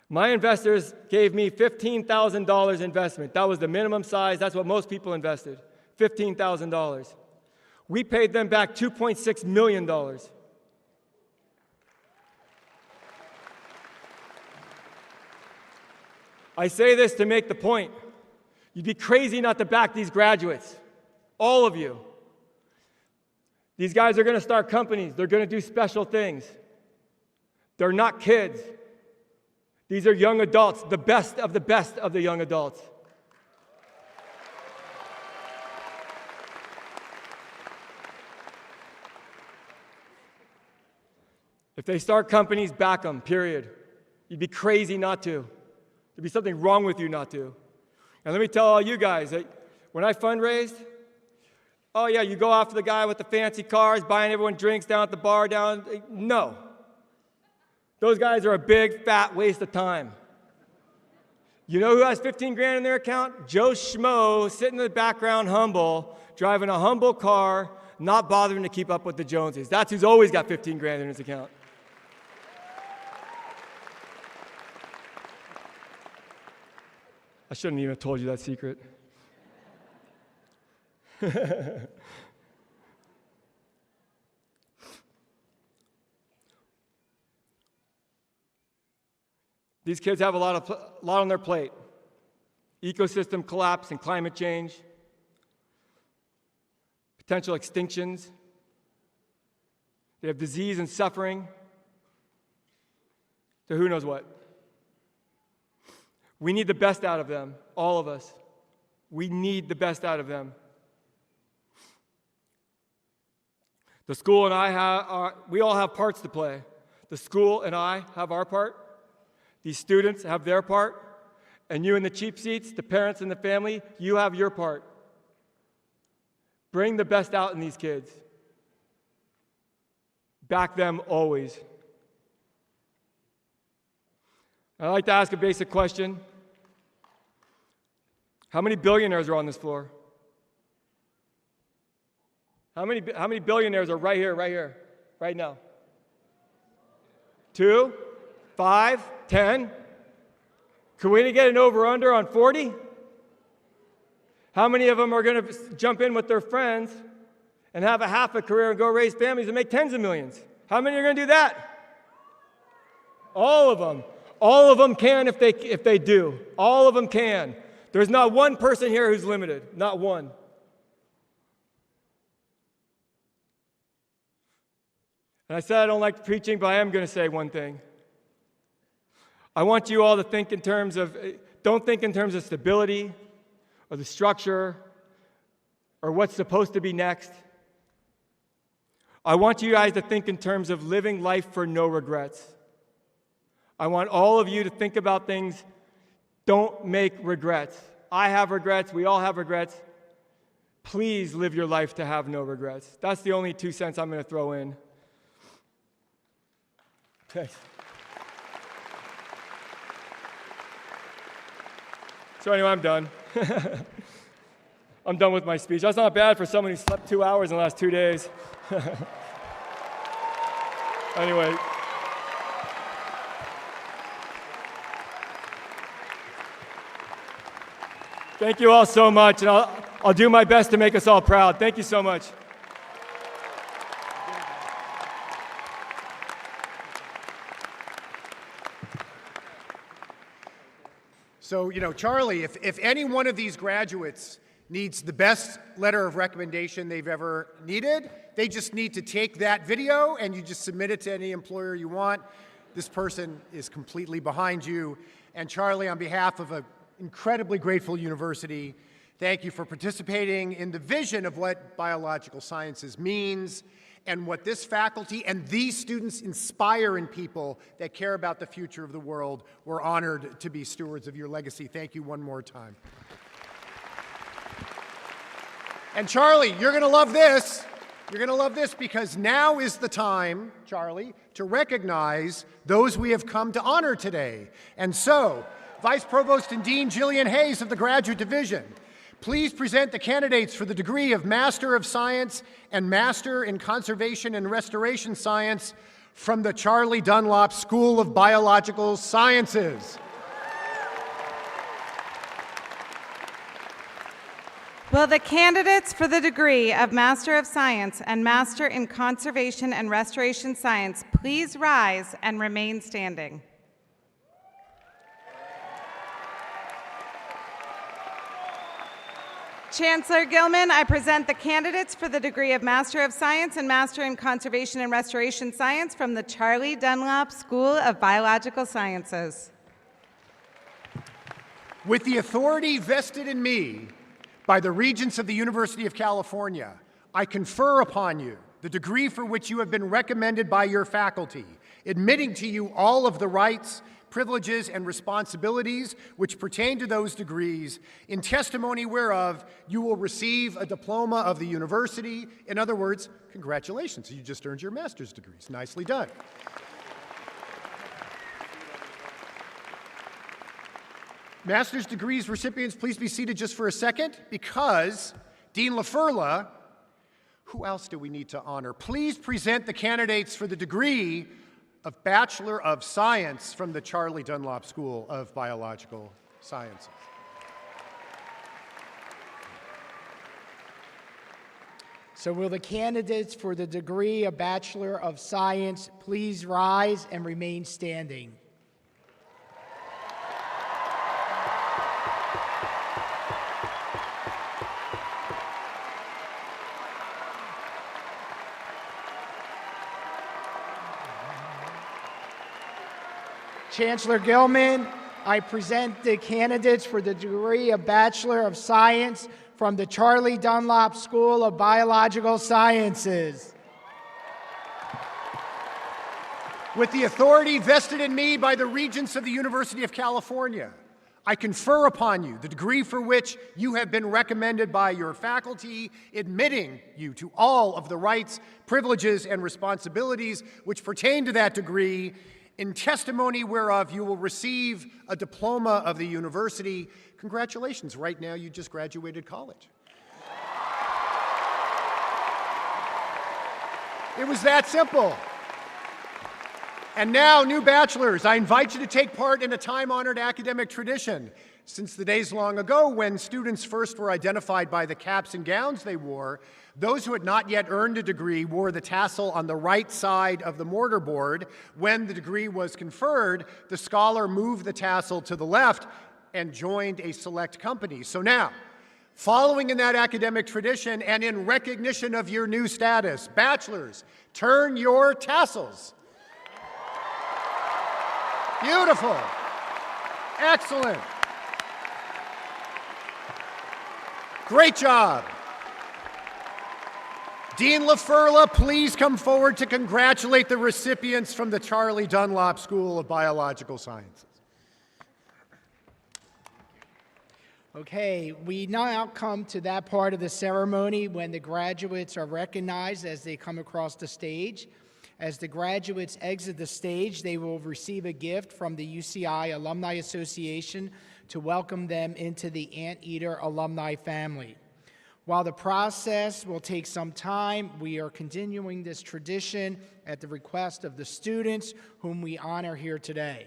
My investors gave me $15,000 investment. That was the minimum size. That's what most people invested, $15,000. We paid them back $2.6 million. I say this to make the point. You'd be crazy not to back these graduates, all of you. These guys are going to start companies. They're going to do special things. They're not kids. These are young adults, the best of the young adults. If they start companies, back them, period. You'd be crazy not to. There'd be something wrong with you not to. And let me tell all you guys that when I fundraised, oh yeah, you go after the guy with the fancy cars, buying everyone drinks down at the bar down. No. Those guys are a big, fat waste of time. You know who has 15 grand in their account? Joe Schmo, sitting in the background, humble, driving a humble car, not bothering to keep up with the Joneses. That's who's always got 15 grand in his account. I shouldn't even have told you that secret. These kids have a lot on their plate. Ecosystem collapse and climate change, potential extinctions. They have disease and suffering. So who knows what? We need the best out of them, all of us. We need the best out of them. The school and I we all have parts to play. The school and I have our part. These students have their part. And you in the cheap seats, the parents and the family, you have your part. Bring the best out in these kids. Back them always. I'd like to ask a basic question. How many billionaires are on this floor? How many billionaires are right here, right now? 2, 5, 10? Can we get an over-under on 40? How many of them are going to jump in with their friends and have a half a career and go raise families and make tens of millions? How many are going to do that? All of them. All of them can if they do. All of them can. There's not one person here who's limited. Not one. And I said I don't like preaching, but I am going to say one thing. I want you all to think in terms of, don't think in terms of stability or the structure or what's supposed to be next. I want you guys to think in terms of living life for no regrets. I want all of you to think about things. Don't make regrets. I have regrets. We all have regrets. please live your life to have no regrets. That's the only 2 cents I'm going to throw in. Thanks. So anyway, I'm done. I'm done with my speech. That's not bad for someone who slept 2 hours in the last 2 days. Anyway. Thank you all so much, and I'll do my best to make us all proud. Thank you so much. So, Charlie, if any one of these graduates needs the best letter of recommendation they've ever needed, they just need to take that video and you just submit it to any employer you want. This person is completely behind you. And Charlie, on behalf of an incredibly grateful university, thank you for participating in the vision of what biological sciences means and what this faculty and these students inspire in people that care about the future of the world. We're honored to be stewards of your legacy. Thank you one more time. And Charlie, you're going to love this. You're going to love this because now is the time, Charlie, to recognize those we have come to honor today. And so, Vice Provost and Dean Jillian Hayes of the Graduate Division, please present the candidates for the degree of Master of Science and Master in Conservation and Restoration Science from the Charlie Dunlop School of Biological Sciences. Will the candidates for the degree of Master of Science and Master in Conservation and Restoration Science please rise and remain standing? Chancellor Gilman, I present the candidates for the degree of Master of Science and Master in Conservation and Restoration Science from the Charlie Dunlop School of Biological Sciences. With the authority vested in me by the Regents of the University of California, I confer upon you the degree for which you have been recommended by your faculty, admitting to you all of the rights, privileges, and responsibilities which pertain to those degrees, in testimony whereof you will receive a diploma of the university. In other words, congratulations, you just earned your master's degrees. Nicely done. Master's degrees recipients, please be seated just for a second, because Dean LaFurla, who else do we need to honor? Please present the candidates for the degree of Bachelor of Science from the Charlie Dunlop School of Biological Sciences. So will the candidates for the degree of Bachelor of Science please rise and remain standing? Chancellor Gilman, I present the candidates for the degree of Bachelor of Science from the Charlie Dunlop School of Biological Sciences. With the authority vested in me by the Regents of the University of California, I confer upon you the degree for which you have been recommended by your faculty, admitting you to all of the rights, privileges, and responsibilities which pertain to that degree, in testimony whereof you will receive a diploma of the university. Congratulations, right now you just graduated college. It was that simple. And now, new bachelors, I invite you to take part in a time-honored academic tradition. Since the days long ago when students first were identified by the caps and gowns they wore, those who had not yet earned a degree wore the tassel on the right side of the mortarboard. When the degree was conferred, the scholar moved the tassel to the left and joined a select company. So now, following in that academic tradition and in recognition of your new status, bachelors, turn your tassels. Beautiful. Excellent. Great job. Dean LaFurla, please come forward to congratulate the recipients from the Charlie Dunlop School of Biological Sciences. Okay, we now come to that part of the ceremony when the graduates are recognized as they come across the stage. As the graduates exit the stage, they will receive a gift from the UCI Alumni Association to welcome them into the Anteater alumni family. While the process will take some time, we are continuing this tradition at the request of the students whom we honor here today.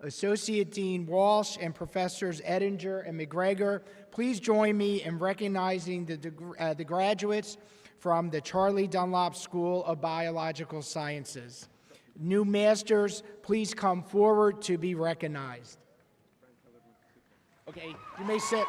Associate Dean Walsh and Professors Edinger and McGregor, please join me in recognizing the graduates from the Charlie Dunlop School of Biological Sciences. New masters, please come forward to be recognized. Okay, you may sit.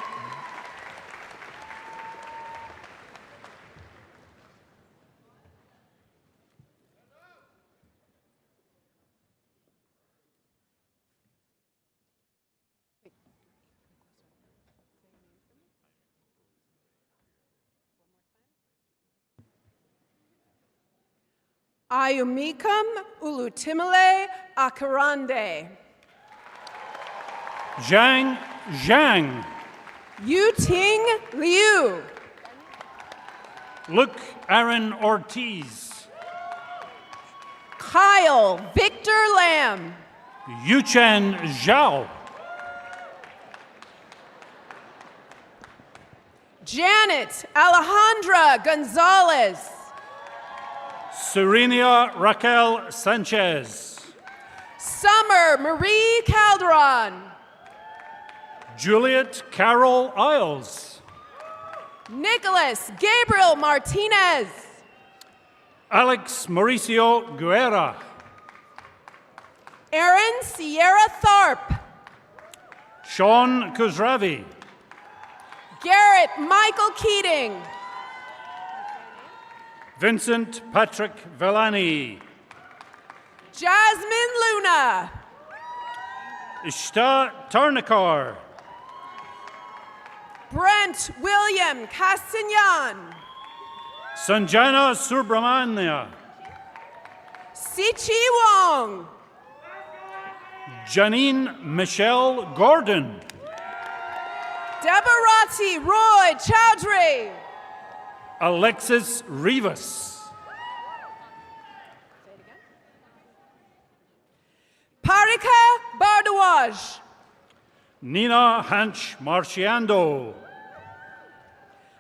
Ayumikam Ulutimile Akarande. Zhang Zhang. Yuting Liu. Luke Aaron Ortiz. Kyle Victor Lamb. Yuchen Zhao. Janet Alejandra Gonzalez. Serenia Raquel Sanchez. Summer Marie Calderon. Juliet Carol Isles. Nicholas Gabriel Martinez. Alex Mauricio Guerra. Aaron Sierra Tharp. Sean Kuzravi. Garrett Michael Keating. Vincent Patrick Vellani. Jasmine Luna. Ishta Tarnikar. Brent William Castagnan. Sanjana Subramania. Sichi Wong. Janine Michelle Gordon. Debarati Roy Chowdhury. Alexis Rivas. Parika Bardawaj. Nina Hanch Marciando.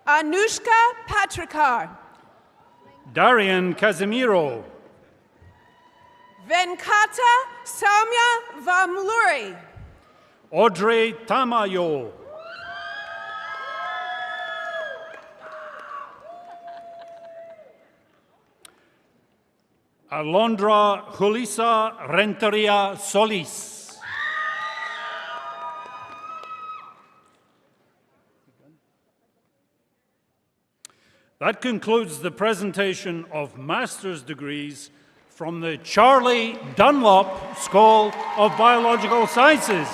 Anushka Patrikar. Darian Casimiro. Venkata Samya Vamluri. Audrey Tamayo. Alondra Julissa Renteria Solis. That concludes the presentation of master's degrees from the Charlie Dunlop School of Biological Sciences.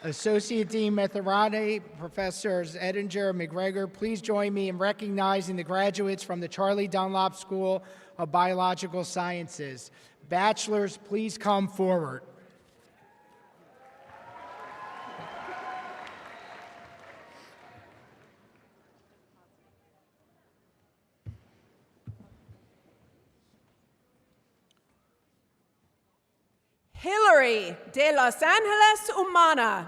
Associate Dean Metherade, Professors Edinger and McGregor, please join me in recognizing the graduates from the Charlie Dunlop School of Biological Sciences. Bachelors, please come forward. Hillary de Los Angeles Umana.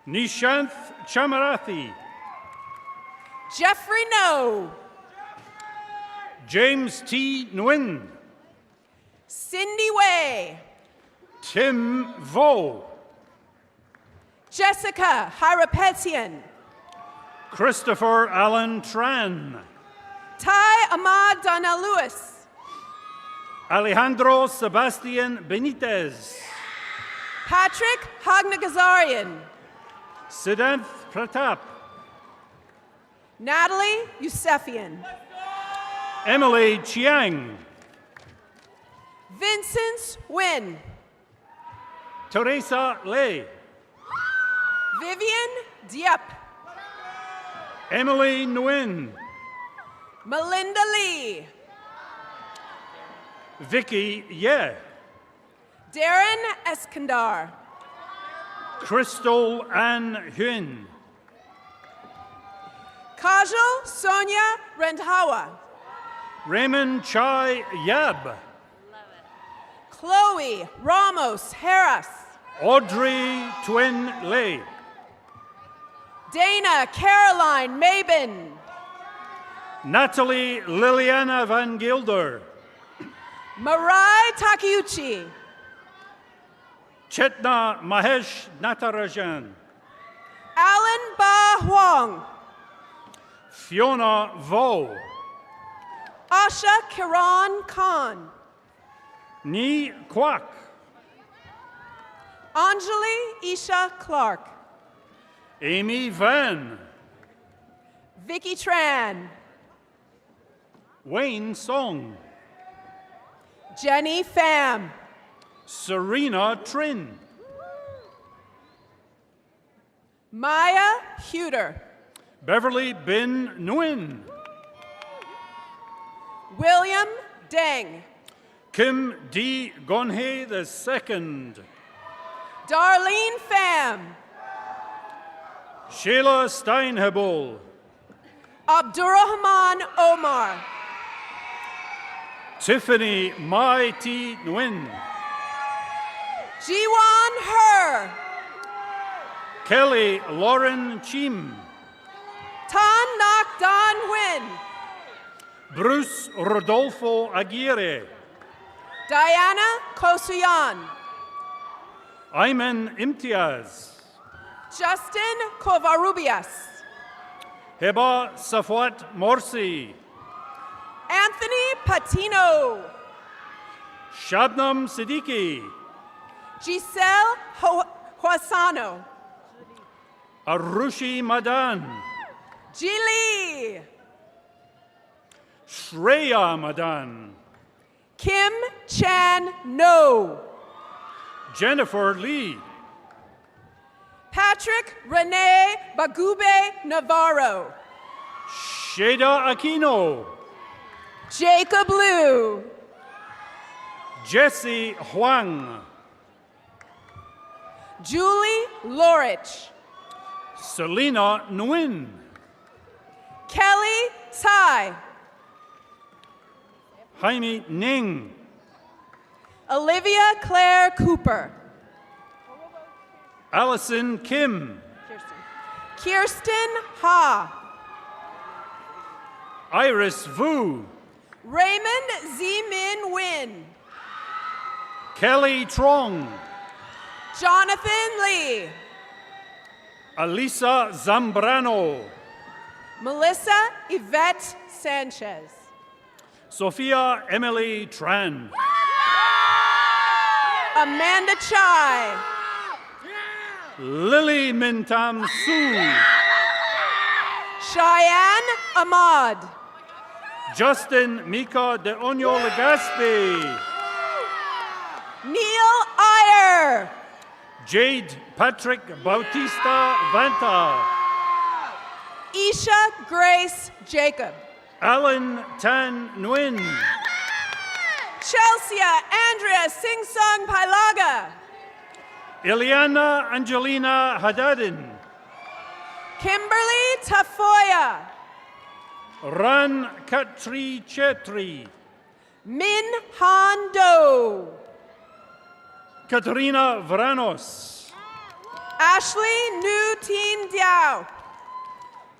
Nishanth Chamarathi. Jeffrey No. James T. Nguyen. Cindy Way. Tim Vo. Jessica Hirapetian. Christopher Allen Tran. Ty Ahmad Donna Lewis. Alejandro Sebastian Benitez. Patrick Hagnagazarian. Siddharth Pratap. Natalie Yusefian. Emily Chiang. Vincent Wynn. Teresa Lay. Vivian Diep. Emily Nguyen. Melinda Lee. Vicky Ye. Darren Eskandar. Crystal Ann Huynh. Kajal Sonia Randhawa. Raymond Chai Yab. Chloe Ramos Harris. Audrey Twin Lay. Dana Caroline Mabin. Natalie Liliana Van Gilder. Marai Takeuchi. Chetna Mahesh Natarajan. Alan Ba Huang. Fiona Vo. Asha Kiran Khan. Ni Kwak. Anjali Isha Clark. Amy Van. Vicky Tran. Wayne Song. Jenny Pham. Serena Trin. Maya Huter. Beverly Bin Nguyen. William Deng. Kim D. Gonhe II. Darlene Pham. Sheila Steinhebel. Abdurrahman Omar. Tiffany Mai T. Nguyen. Jiwan Her. Kelly Lauren Chim. Tan Nak Dan Nguyen. Bruce Rodolfo Aguirre. Diana Kosuyan. Ayman Imtiaz. Justin Covarrubias. Heba Safwat Morsi. Anthony Patino. Shabnam Siddiqui. Giselle Huasano. Arushi Madan. Jili. Shreya Madan. Kim Chan No. Jennifer Lee. Patrick Rene Bagube Navarro. Sheda Aquino. Jacob Liu. Jesse Huang. Julie Lorich. Selena Nguyen. Kelly Tai. Jaime Ning. Olivia Claire Cooper. Allison Kim. Kirsten Ha. Iris Vu. Raymond Zimin Win. Kelly Trong. Jonathan Lee. Alisa Zambrano. Melissa Yvette Sanchez. Sophia Emily Tran. Amanda Chai. Lily Mintam Su. Cheyenne Ahmad. Justin Mika de Onyo Legaspi. Neil Iyer. Jade Patrick Bautista Vanta. Isha Grace Jacob. Alan Tan Nguyen. Chelsea Andrea Sing Song Pailaga. Ileana Angelina Haddadin. Kimberly Tafoya. Ran Katri Chetri. Min Han Do. Katerina Vranos. Ashley Nu Tin Diao.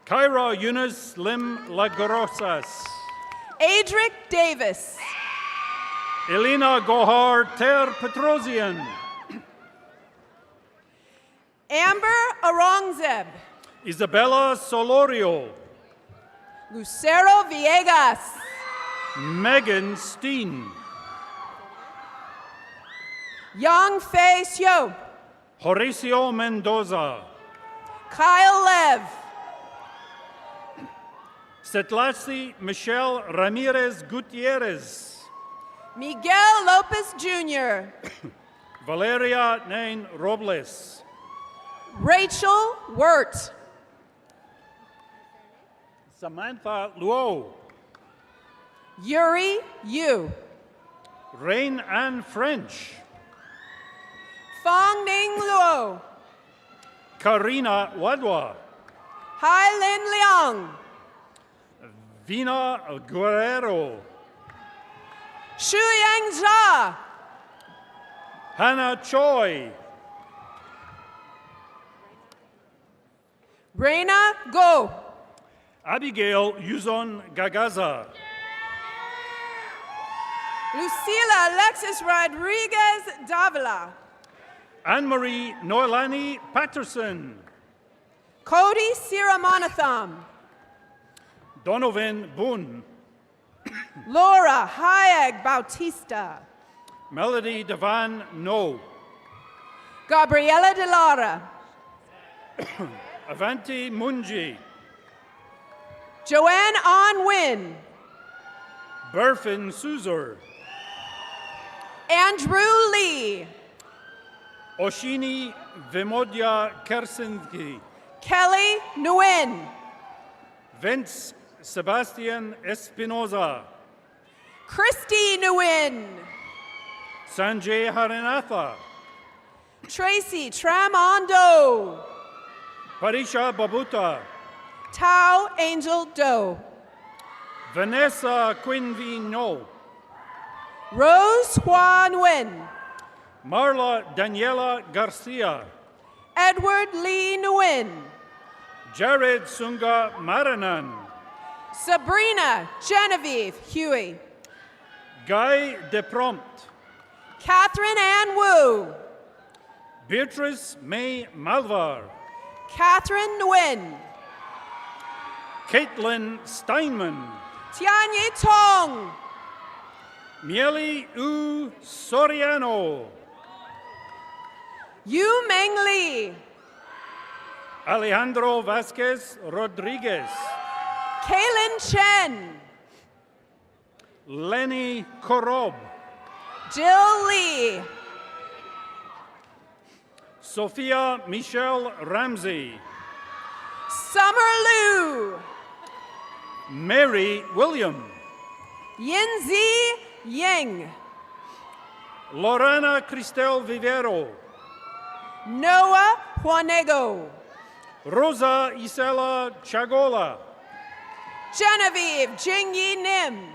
Kyra Yunus Lim Lagrosas. Adric Davis. Elena Gohar Ter Petrosian. Amber Arongzeb. Isabella Solorio. Lucero Villegas. Megan Steen. Yang Fei Xiu. Horacio Mendoza. Kyle Lev. Setlasi Michelle Ramirez Gutierrez. Miguel Lopez Jr. Valeria Nain Robles. Rachel Wirt. Samantha Luo. Yuri Yu. Rain Ann French. Fong Ning Luo. Karina Wadwa, Hai Lin Liang. Vina Guerrero, Shu Yang Zha. Hannah Choi, Reina Go. Abigail Yuzon Gagaza, Lucila Alexis Rodriguez Davila. Anne-Marie Noelani Patterson, Cody Siramonatham. Donovan Boone, Laura Hayek Bautista. Melody Devan No, Gabriela De Lara. Avanti Munji, Joanne An Win. Burfin Suzor, Andrew Lee. Oshini Vimodia Kersinski, Kelly Nguyen. Vince Sebastian Espinoza, Christy Nguyen. Sanjay Harinatha, Tracy Tramondo. Parisha Babuta, Tao Angel Doe. Vanessa Quinvino, Rose Hua Nguyen. Marla Daniela Garcia, Edward Lee Nguyen. Jared Sunga Maranan, Sabrina Genevieve Huey. Guy Deprompt, Catherine Ann Wu. Beatrice May Malvar, Catherine Nguyen. Caitlin Steinman, Tianye Tong. Mieli U Soriano, Yu Meng Lee. Alejandro Vasquez Rodriguez, Kaylin Chen. Lenny Korob, Jill Lee. Sophia Michelle Ramsey, Summer Liu. Mary William, Yinzi Ying. Lorana Cristel Vivero, Noah Juanego. Rosa Isela Chagola, Genevieve Jingyi Nim.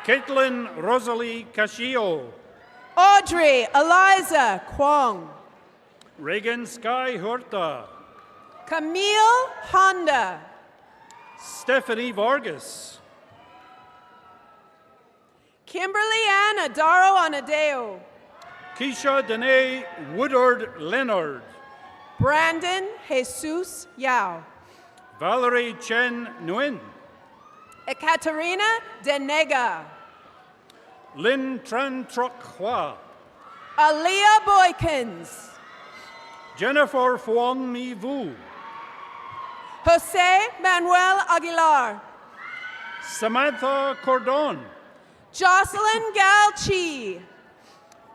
Caitlin Rosalie Castillo, Audrey Eliza Kwong. Reagan Sky Horta, Camille Honda. Stephanie Vargas, Kimberly Ann Adaro Anadeo. Keisha Danae Woodard Leonard, Brandon Jesus Yao. Valerie Chen Nguyen, Ekaterina Denega. Lynn Tran Truc Hua, Aaliyah Boykins. Jennifer Phuong Mi Vu, Jose Manuel Aguilar. Samantha Cordon, Jocelyn Galchi.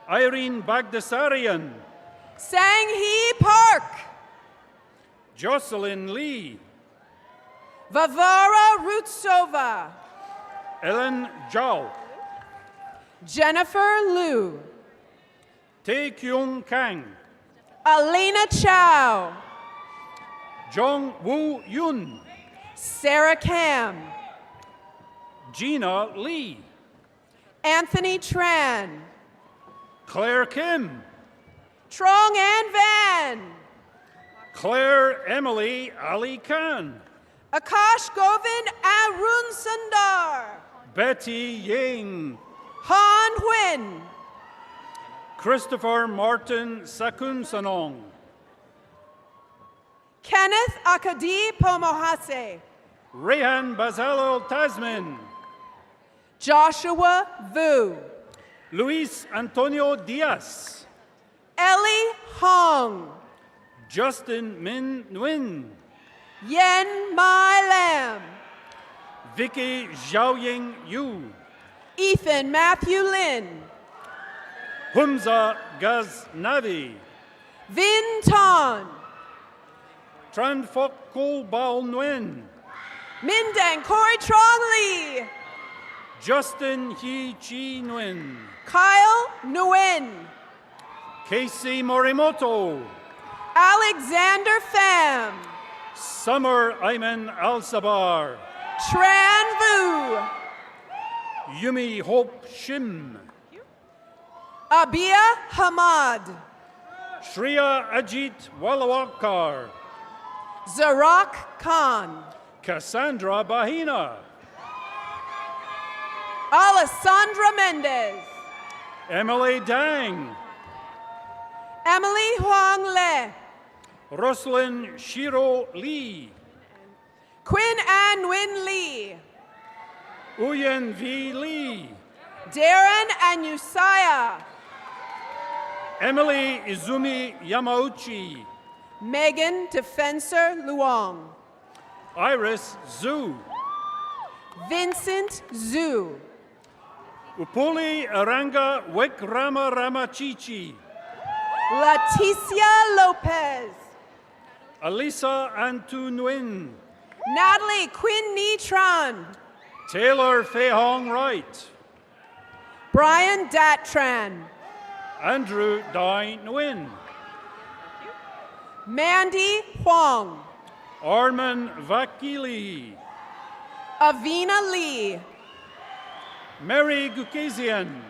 Irene Bagdasarian, Sang-hee Park. Jocelyn Lee, Vavara Rutsova. Ellen Zhao, Jennifer Liu. Tae Kyung Kang, Alina Chow. Jong Woo Yun, Sarah Cam. Gina Lee, Anthony Tran. Claire Kim, Trong An Van. Claire Emily Ali Khan, Akash Govind Arun Sundar. Betty Ying, Han Huynh. Christopher Martin Sakun Sanong, Kenneth Akadi Pomohase. Rehan Bazalel Tasmin, Joshua Vu. Luis Antonio Diaz, Ellie Hong. Justin Min Nguyen, Yen Mai Lam. Vicky Zhaoying Yu, Ethan Matthew Lin. Humza Ghaznavi, Vin Ton. Tran Phoc Kul Bao Nguyen, Mindang Corey Trong Lee. Justin He Chi Nguyen, Kyle Nguyen. Casey Morimoto, Alexander Pham, Summer Ayman Al-Sabar, Tran Vu, Yumi Hope Shim, Abia Hamad, Shreya Ajit Walawakar, Zarak Khan, Cassandra Bahina, Alessandra Mendez, Emily Dang, Emily Huang Le, Roslyn Shiro Lee, Quinn Ann Nguyen Lee, Uyen V. Lee, Darren and Usaya, Emily Izumi Yamauchi, Megan Defensor Luong, Iris Zhu, Vincent Zhu, Upuli Aranga Wekrama Ramachichi, Leticia Lopez, Alisa Antunuin, Natalie Quinn Ni Tran, Taylor Fei Hong Wright, Brian Dat Tran, Andrew Dai Nguyen, Mandy Huang, Armin Vakili, Avina Lee, Mary Gukazian,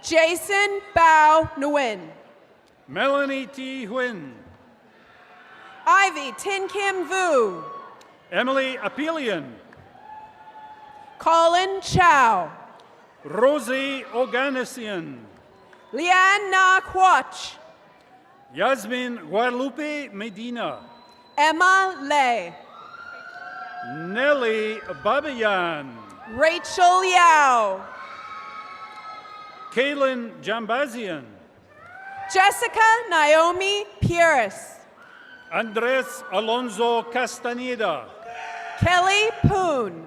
Jason Bao Nguyen, Melanie T. Huyn, Ivy Tin Kim Vu, Emily Apelian, Colin Chow, Rosie Oganessian, Lian Na Quach, Yasmin Guadalupe Medina, Emma Lay, Nelly Babayan, Rachel Yao, Kaylin Jambazian, Jessica Naomi Pierce, Andres Alonso Castaneda, Kelly Poon,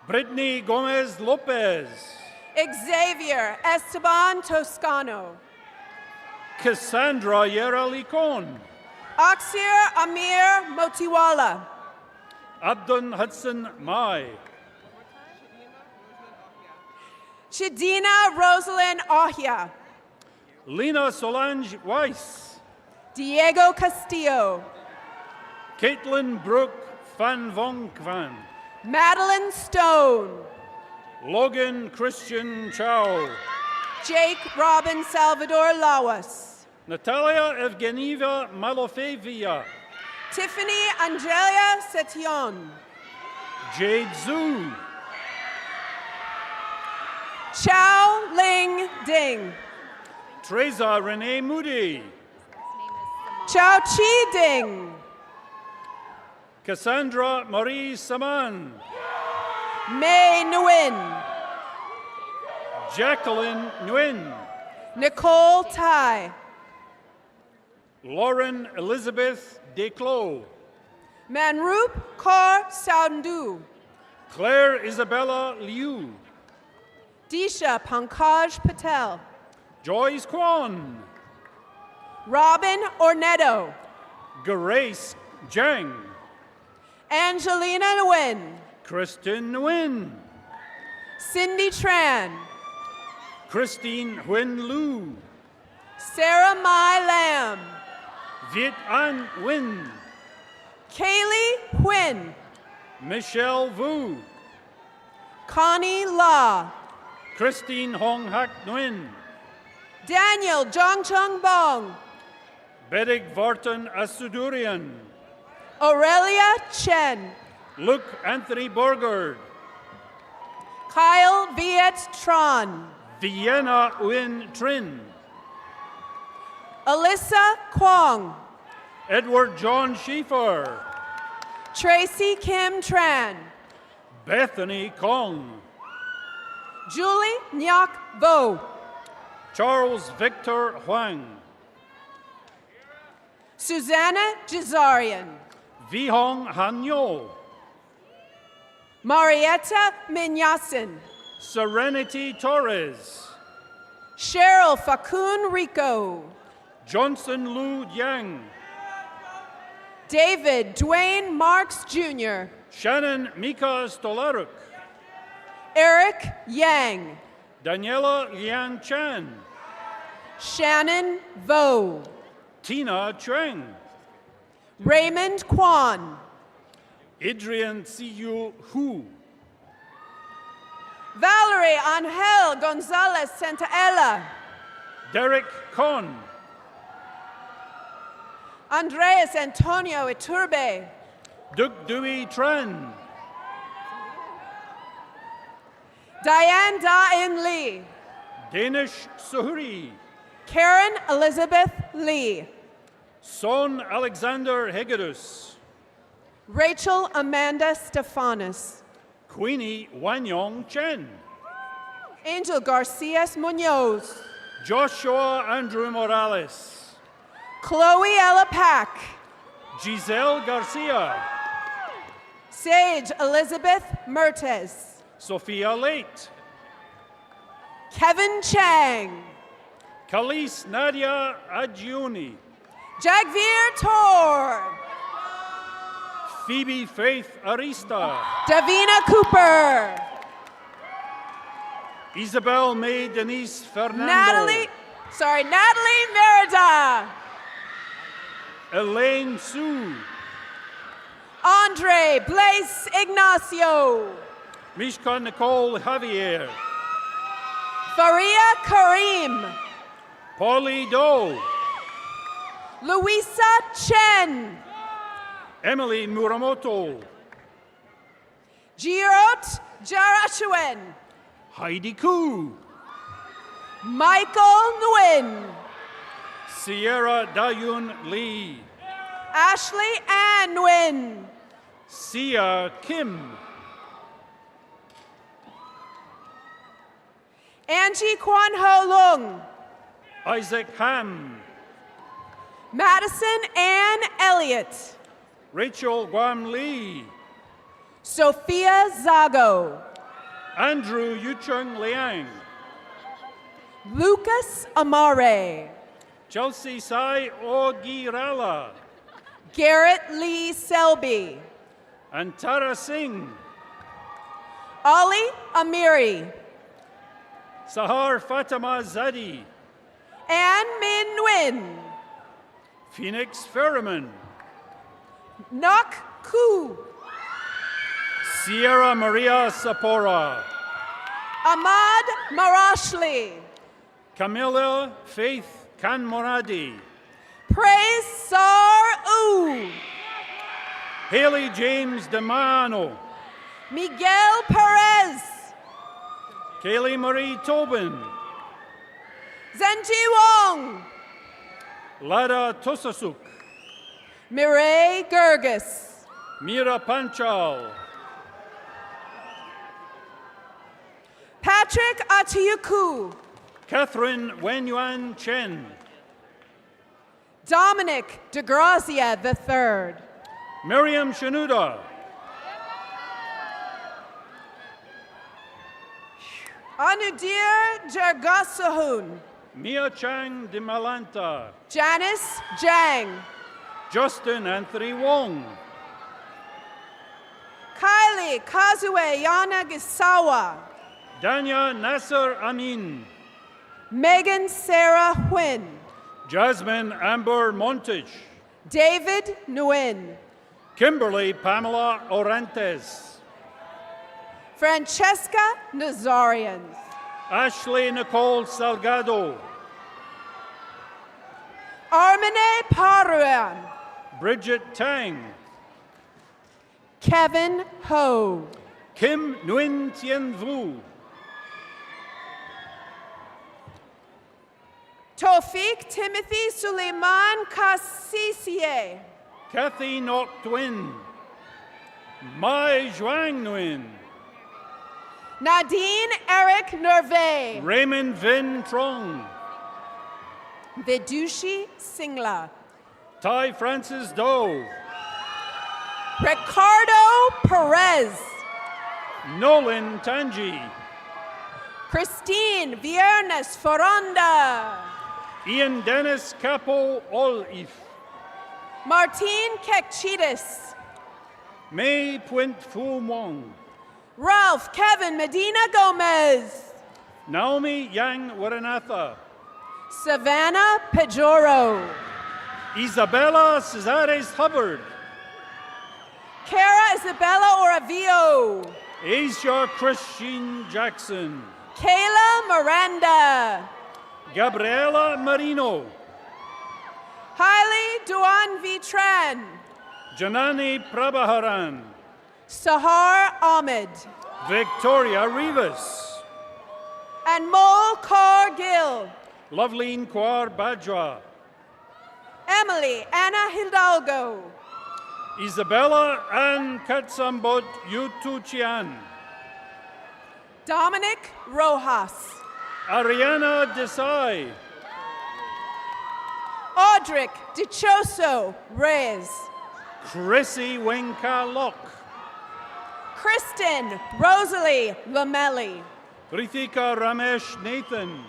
Brittany Gomez Lopez, Xavier Esteban Toscano, Cassandra Yeralikon, Aksir Amir Motiwala, Abdon Hudson Mai, Shadina Rosalind Ahia, Lena Solange Weiss, Diego Castillo, Caitlin Brooke Van Vonkvan, Madeline Stone, Logan Christian Chow, Jake Robin Salvador Lawas, Natalia Evgenieva Malofevia, Tiffany Angelia Setion, Jade Zhu, Chao Ling Ding, Teresa Renee Moody, Chao Chi Ding, Cassandra Marie Saman, Mei Nguyen, Jacqueline Nguyen, Nicole Tai, Lauren Elizabeth Desclos, Manroop Kaur Saundu, Claire Isabella Liu, Disha Pankaj Patel, Joyce Kwan, Robin Ornetto, Grace Zhang, Angelina Nguyen, Kristen Nguyen, Cindy Tran, Christine Huyen Lu, Sarah Mai Lam, Viet An Nguyen, Kaylee Huynh, Michelle Vu, Connie La, Christine Hong Hak Nguyen, Daniel Jongchung Bong, Bedig Vartan Asudurian, Aurelia Chen, Luke Anthony Borgard, Kyle Viet Tron, Vienna Nguyen Trin, Alyssa Kwong, Edward John Schieffer, Tracy Kim Tran, Bethany Kong, Julie Nyak Vo, Charles Victor Huang, Susanna Jazarian, Vihong Hanyo, Marietta Minyasin, Serenity Torres, Cheryl Fakun Rico, Johnson Lu Yang, David Dwayne Marks Jr., Shannon Mika Stolaruk, Eric Yang, Daniela Lian Chan, Shannon Vo. Tina Chuang, Raymond Kwan. Adrian Siyu Hu, Valerie Angel Gonzalez Santaella. Derek Con, Andreas Antonio Iturbe. Duk Dewey Tran, Diane Da-In Lee. Danish Suhuri, Karen Elizabeth Lee. Son Alexander Hegedus, Rachel Amanda Stefanis. Queenie Wanyong Chen, Angel Garcias Munoz. Joshua Andrew Morales, Chloe Ella Pack. Giselle Garcia, Sage Elizabeth Mertes. Sophia Late, Kevin Chang. Khalees Nadia Adjuni, Jagveer Tor. Phoebe Faith Arista, Davina Cooper. Isabel May Denise Fernando, Natalie Merida. Elaine Sue, Andre Blaise Ignacio. Mishka Nicole Javier, Faria Karim. Paulie Doe, Louisa Chen. Emily Muramoto, Girot Jarashuen. Heidi Koo, Michael Nguyen. Sierra Dayun Lee, Ashley Ann Nguyen. Sia Kim, Angie Kwan Ho Lung. Isaac Ham, Madison Ann Elliott. Rachel Guam Lee, Sophia Zago. Andrew Yucheng Liang, Lucas Amare. Chelsea Sai Ogirala, Garrett Lee Selby. and Tara Singh, Ali Amiri. Sahar Fatima Zadi, Ann Min Nguyen. Phoenix Ferriman, Nok Ku. Sierra Maria Sapora, Ahmad Marashli. Camilla Faith Kanmoradi, Praise Sar U. Haley James DeMano, Miguel Perez. Kaylee Marie Tobin, Zenji Wong. Lada Tosasuk, Mireille Gerges. Mira Panchal, Patrick Atiyuku. Catherine Wenyuan Chen, Dominic DeGrazia III. Miriam Shanuda, Anudir Jergasahun. Mia Chang de Malanta, Janice Jang. Justin Anthony Wong, Kylie Kazue Yanagisawa. Danya Nasser Amin, Megan Sarah Huynh. Jasmine Amber Montage, David Nguyen. Kimberly Pamela Orantes, Francesca Nazarian. Ashley Nicole Salgado, Armine Paruan. Bridget Tang, Kevin Ho. Kim Nguyen Tien Vu, Tofik Timothy Suleiman Kassisie. Kathy Nok Twin, Mai Zhuang Nguyen, Nadine Eric Nerve. Raymond Vin Trong, Vidushi Singla. Ty Francis Doe, Ricardo Perez. Nolan Tanji, Christine Viernes Foronda. Ian Dennis Capo Olif, Martine Kekchidis. May Puent Fu Mong, Ralph Kevin Medina Gomez. Naomi Yang Waranatha, Savannah Pejoro. Isabella Cesares Hubbard. Cara Isabella Oravio. Asia Christine Jackson. Kayla Miranda. Gabriela Marino. Hailey Duan Vitran. Janani Prabhaharan. Sahar Ahmed. Victoria Rivas. And Mol Cargill. Loveleen Kaur Bajwa. Emily Anna Hidalgo. Isabella Ann Katsambot Yutuchian. Dominic Rojas. Ariana Desai. Audric Dichoso Reyes. Chrissy Wenka Locke. Kristen Rosalie Lamelli. Rithika Ramesh Nathan.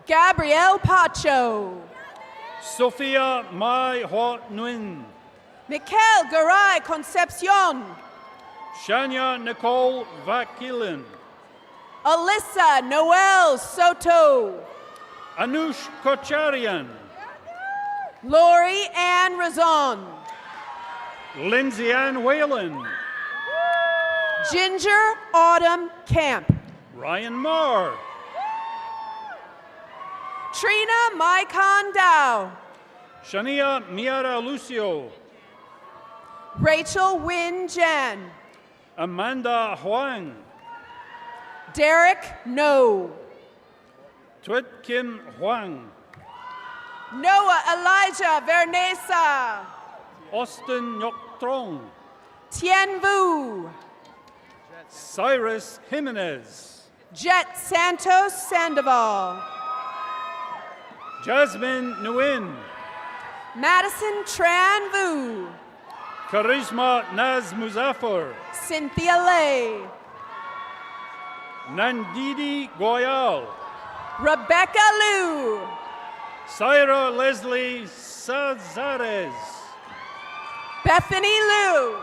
Gabrielle Pacho. Sophia Mai Hot Nguyen. Mikel Garay Concepcion. Shania Nicole Vakilin. Alyssa Noel Soto. Anush Kocharian. Lori Ann Razon. Lindsay Ann Whalen. Ginger Autumn Camp. Ryan Marr. Trina Maikon Dow. Shania Miara Lucio. Rachel Wynn Jan. Amanda Huang. Derek No. Twit Kim Huang. Noah Elijah Vernesa. Austin Nyok Trong. Tien Vu. Cyrus Jimenez. Jet Santos Sandoval. Jasmine Nguyen. Madison Tran Vu. Charisma Naz Muzaffar. Cynthia Lay. Nandidi Goyal. Rebecca Liu. Syra Leslie Sazares. Bethany Liu.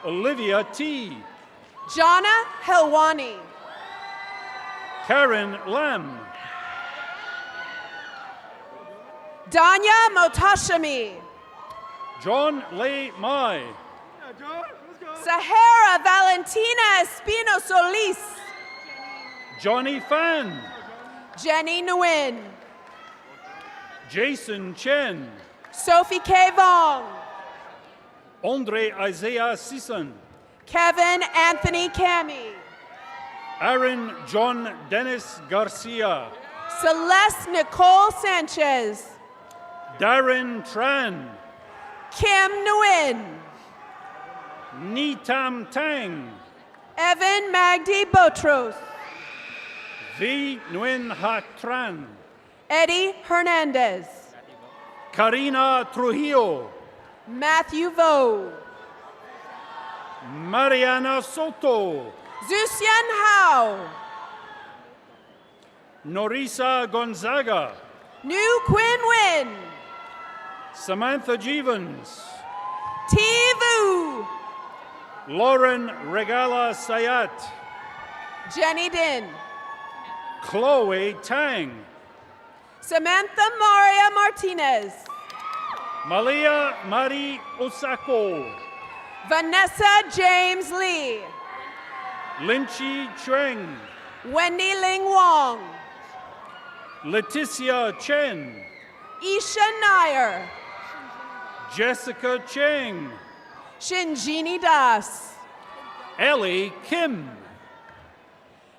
Olivia T. Jana Helwani. Karen Lam. Danya Motashami. John Lei Mai. Sahara Valentina Espino Solis. Johnny Fan. Jenny Nguyen. Jason Chen. Sophie K. Vong. Andre Isaiah Sisson. Kevin Anthony Cami. Aaron John Dennis Garcia. Celeste Nicole Sanchez. Darren Tran. Kim Nguyen. Nitam Tang. Evan Magdi Botros. V. Nguyen Ha Tran. Eddie Hernandez. Karina Trujillo. Matthew Vo. Mariana Soto. Zusian Hao. Norisa Gonzaga. New Quinn Win. Samantha Jevons. T. Vu. Lauren Regala Sayat. Jenny Din. Chloe Tang. Samantha Maria Martinez. Malia Mari Osako. Vanessa James Lee. Linchi Cheng. Wendy Ling Wong. Leticia Chen. Isha Nair. Jessica Cheng. Shinjini Das. Ellie Kim.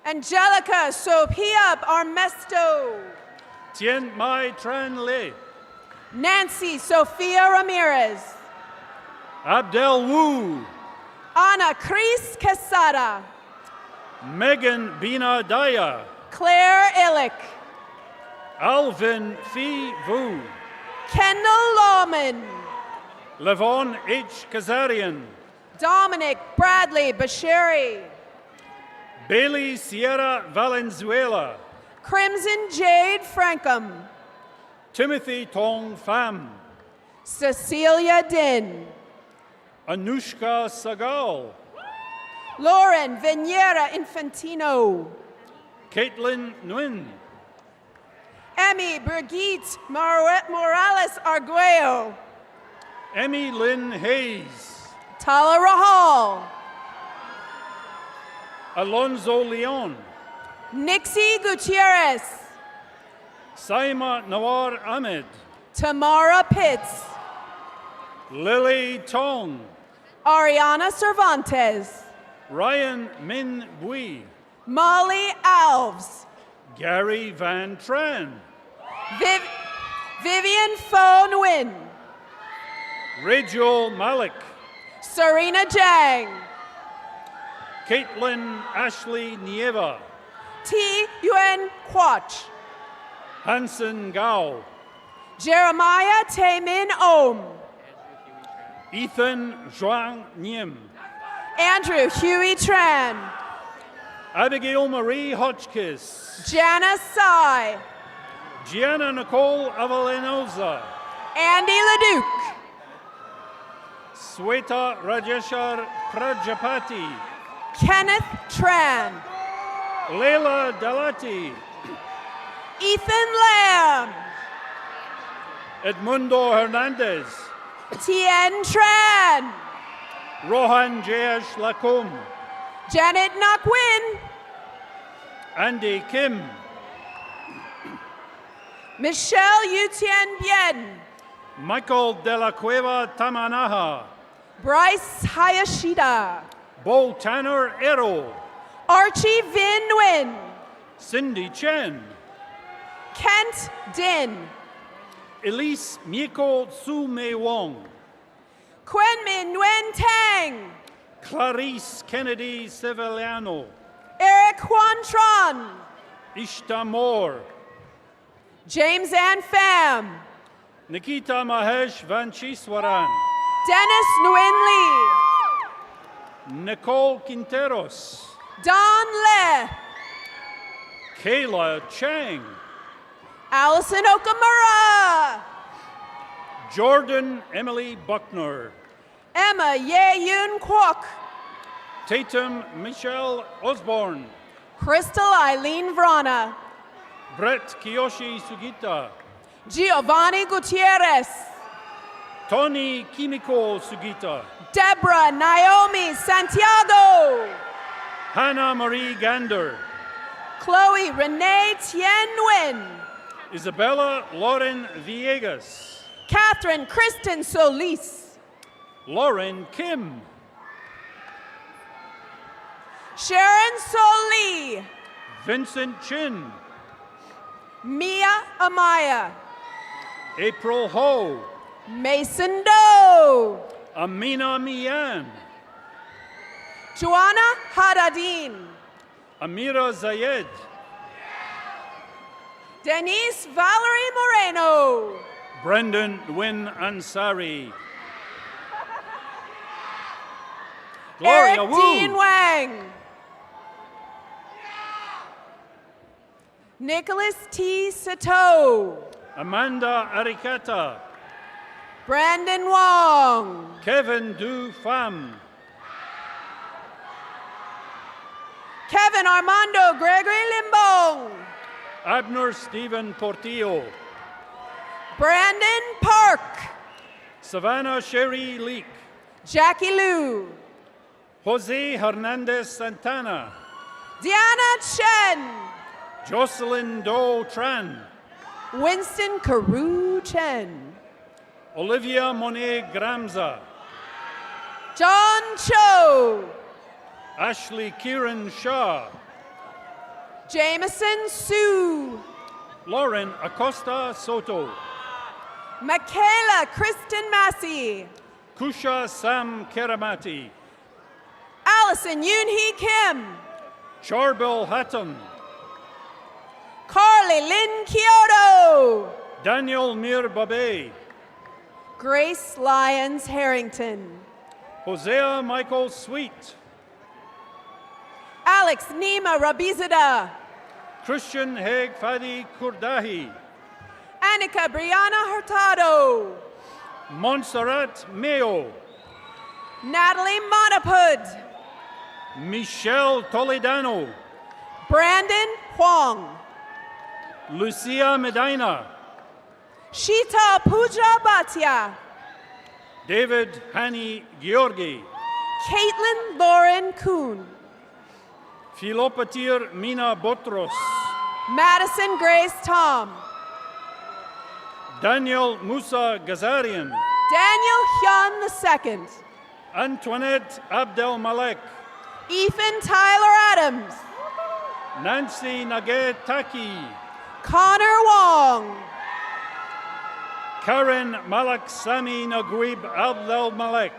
Angelica Sophia Armesto. Tien Mai Tran Le. Nancy Sophia Ramirez. Abdel Wu. Ana Cris Quesada. Megan Bina Daya. Claire Illick. Alvin Phi Vu. Kendall Lawman. Levon H. Kazarian. Dominic Bradley Bashiri. Bailey Sierra Valenzuela. Crimson Jade Frankham. Timothy Tong Pham. Cecilia Din. Anushka Sagal. Lauren Viniera Infantino. Caitlin Nguyen. Emmy Brigitte Morales Arguello. Emmy Lynn Hayes. Tala Rahal. Alonzo Leon. Nixie Gutierrez. Saima Nawar Ahmed. Tamara Pitts. Lily Tong. Ariana Cervantes. Ryan Min Bui. Molly Alves. Gary Van Tran. Vivian Pho Nguyen. Rachel Malik. Serena Jang. Caitlin Ashley Nieva. T. Yuen Quach. Hansen Gao. Jeremiah Taemin Ohm. Ethan Zhuang Niem. Andrew Huey Tran. Abigail Marie Hotchkiss. Jana Sai. Gianna Nicole Avalenosa. Andy Leduc. Sweta Rajeshar Prajapati. Kenneth Tran. Leila Dalati. Ethan Lamb. Edmundo Hernandez. Tien Tran. Rohan Jayesh Lakum. Janet Nakwin. Andy Kim. Michelle Yutien Bien. Michael De La Cueva Tamanaha. Bryce Hayashida. Bo Tanner Ero. Archie Vin Nguyen. Cindy Chen. Kent Din. Elise Mieko Su Mei Wong. Quenmin Nguyen Tang. Clarice Kennedy Sevillano. Eric Huan Tron. Ishta Moore. James Ann Pham. Nikita Mahesh Vanchiswaran. Dennis Nguyen Lee. Nicole Quinteros. Don Le. Kayla Chang. Allison Okamura. Jordan Emily Buckner. Emma Ye Yun Kwok. Tatum Michelle Osborne. Crystal Eileen Vrana. Brett Kiyoshi Sugita. Giovanni Gutierrez. Tony Kimiko Sugita. Deborah Naomi Santiago. Hannah Marie Gander. Chloe Renee Tien Nguyen. Isabella Lauren Villegas. Catherine Kristen Solis. Lauren Kim. Sharon Soli. Vincent Chin. Mia Amaya. April Ho. Mason Doe. Amina Mian. Joanna Hadadin. Amira Zayed. Denise Valerie Moreno. Brendan Win Ansari. Gloria Eric Wu. Dean Wang. Nicholas T. Sato. Amanda Arikata. Brandon Wong. Kevin Du Pham. Kevin Armando Gregory Limbong. Abner Stephen Portillo. Brandon Park. Savannah Sherry Leak. Jackie Liu. Jose Hernandez Santana. Diana Chen. Jocelyn Doe Tran. Winston Carew Chen. Olivia Monet Gramza. John Cho. Ashley Kieran Shaw. Jameson Sue. Lauren Acosta Soto. Michaela Kristen Massey. Kusha Sam Keramati. Allison Yoon-hee Kim. Charbel Hatton. Carly Lynn Kyoto. Daniel Mir Babe. Grace Lyons Harrington. Hosea Michael Sweet. Alex Nima Rabizada. Christian Haig Fadi Kurdahi. Annika Brianna Hurtado. Montserrat Mayo. Natalie Monapud. Michelle Toledano. Brandon Huang. Lucia Medina, Shita Puja Bhatia, David Hani Georgi, Caitlin Lauren Kuhn, Philopatir Mina Botros, Madison Grace Tom, Daniel Musa Gazarian, Daniel Hyun II, Antoinette Abdel Malek, Ethan Tyler Adams, Nancy Nage Taki, Connor Wong, Karen Malak Sami Naguib Abdel Malek,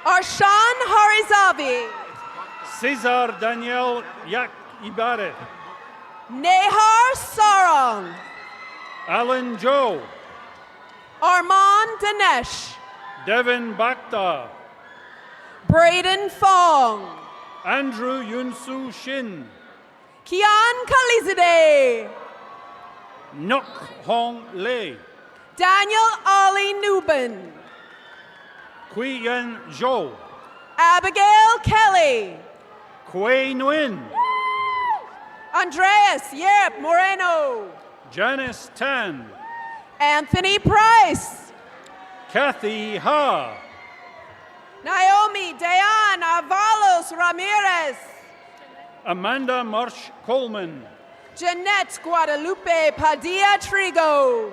Arshan Harizavi, Cesar Daniel Yak Ibare, Nehar Sarang, Alan Joe, Armand Dinesh, Devin Bakta, Braden Fong, Andrew Yunsu Shin, Kian Kalizade, Nok Hong Le, Daniel Ali Newman, Quiyan Zhou, Abigail Kelly, Quay Nguyen, Andreas Yep Moreno, Janice Tan, Anthony Price, Kathy Ha, Naomi Dayan Avalos Ramirez, Amanda Marsh Coleman, Jeanette Guadalupe Padilla Trigo,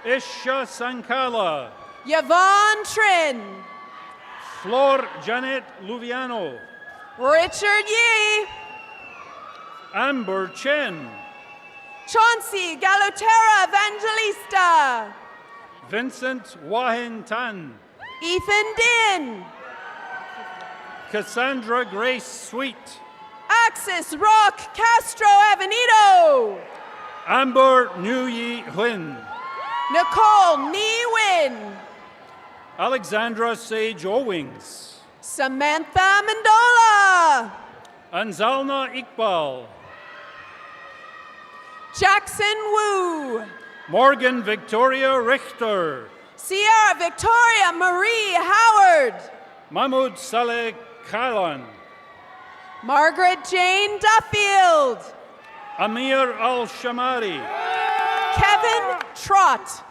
Isha Sankala, Yvonne Trin, Flor Janet Luviano, Richard Yee, Amber Chen, Chauncey Galotera Evangelista, Vincent Wahin Tan, Ethan Din, Cassandra Grace Sweet, Axis Rock Castro Avenito, Amber Nguyi Huyn, Nicole Nee Win, Alexandra Sage Owings, Samantha Mendola, Anzalna Iqbal, Jackson Wu, Morgan Victoria Richter, Sierra Victoria Marie Howard, Mahmoud Saleh Khalan, Margaret Jane Duffield, Amir Al Shamari, Kevin Trott,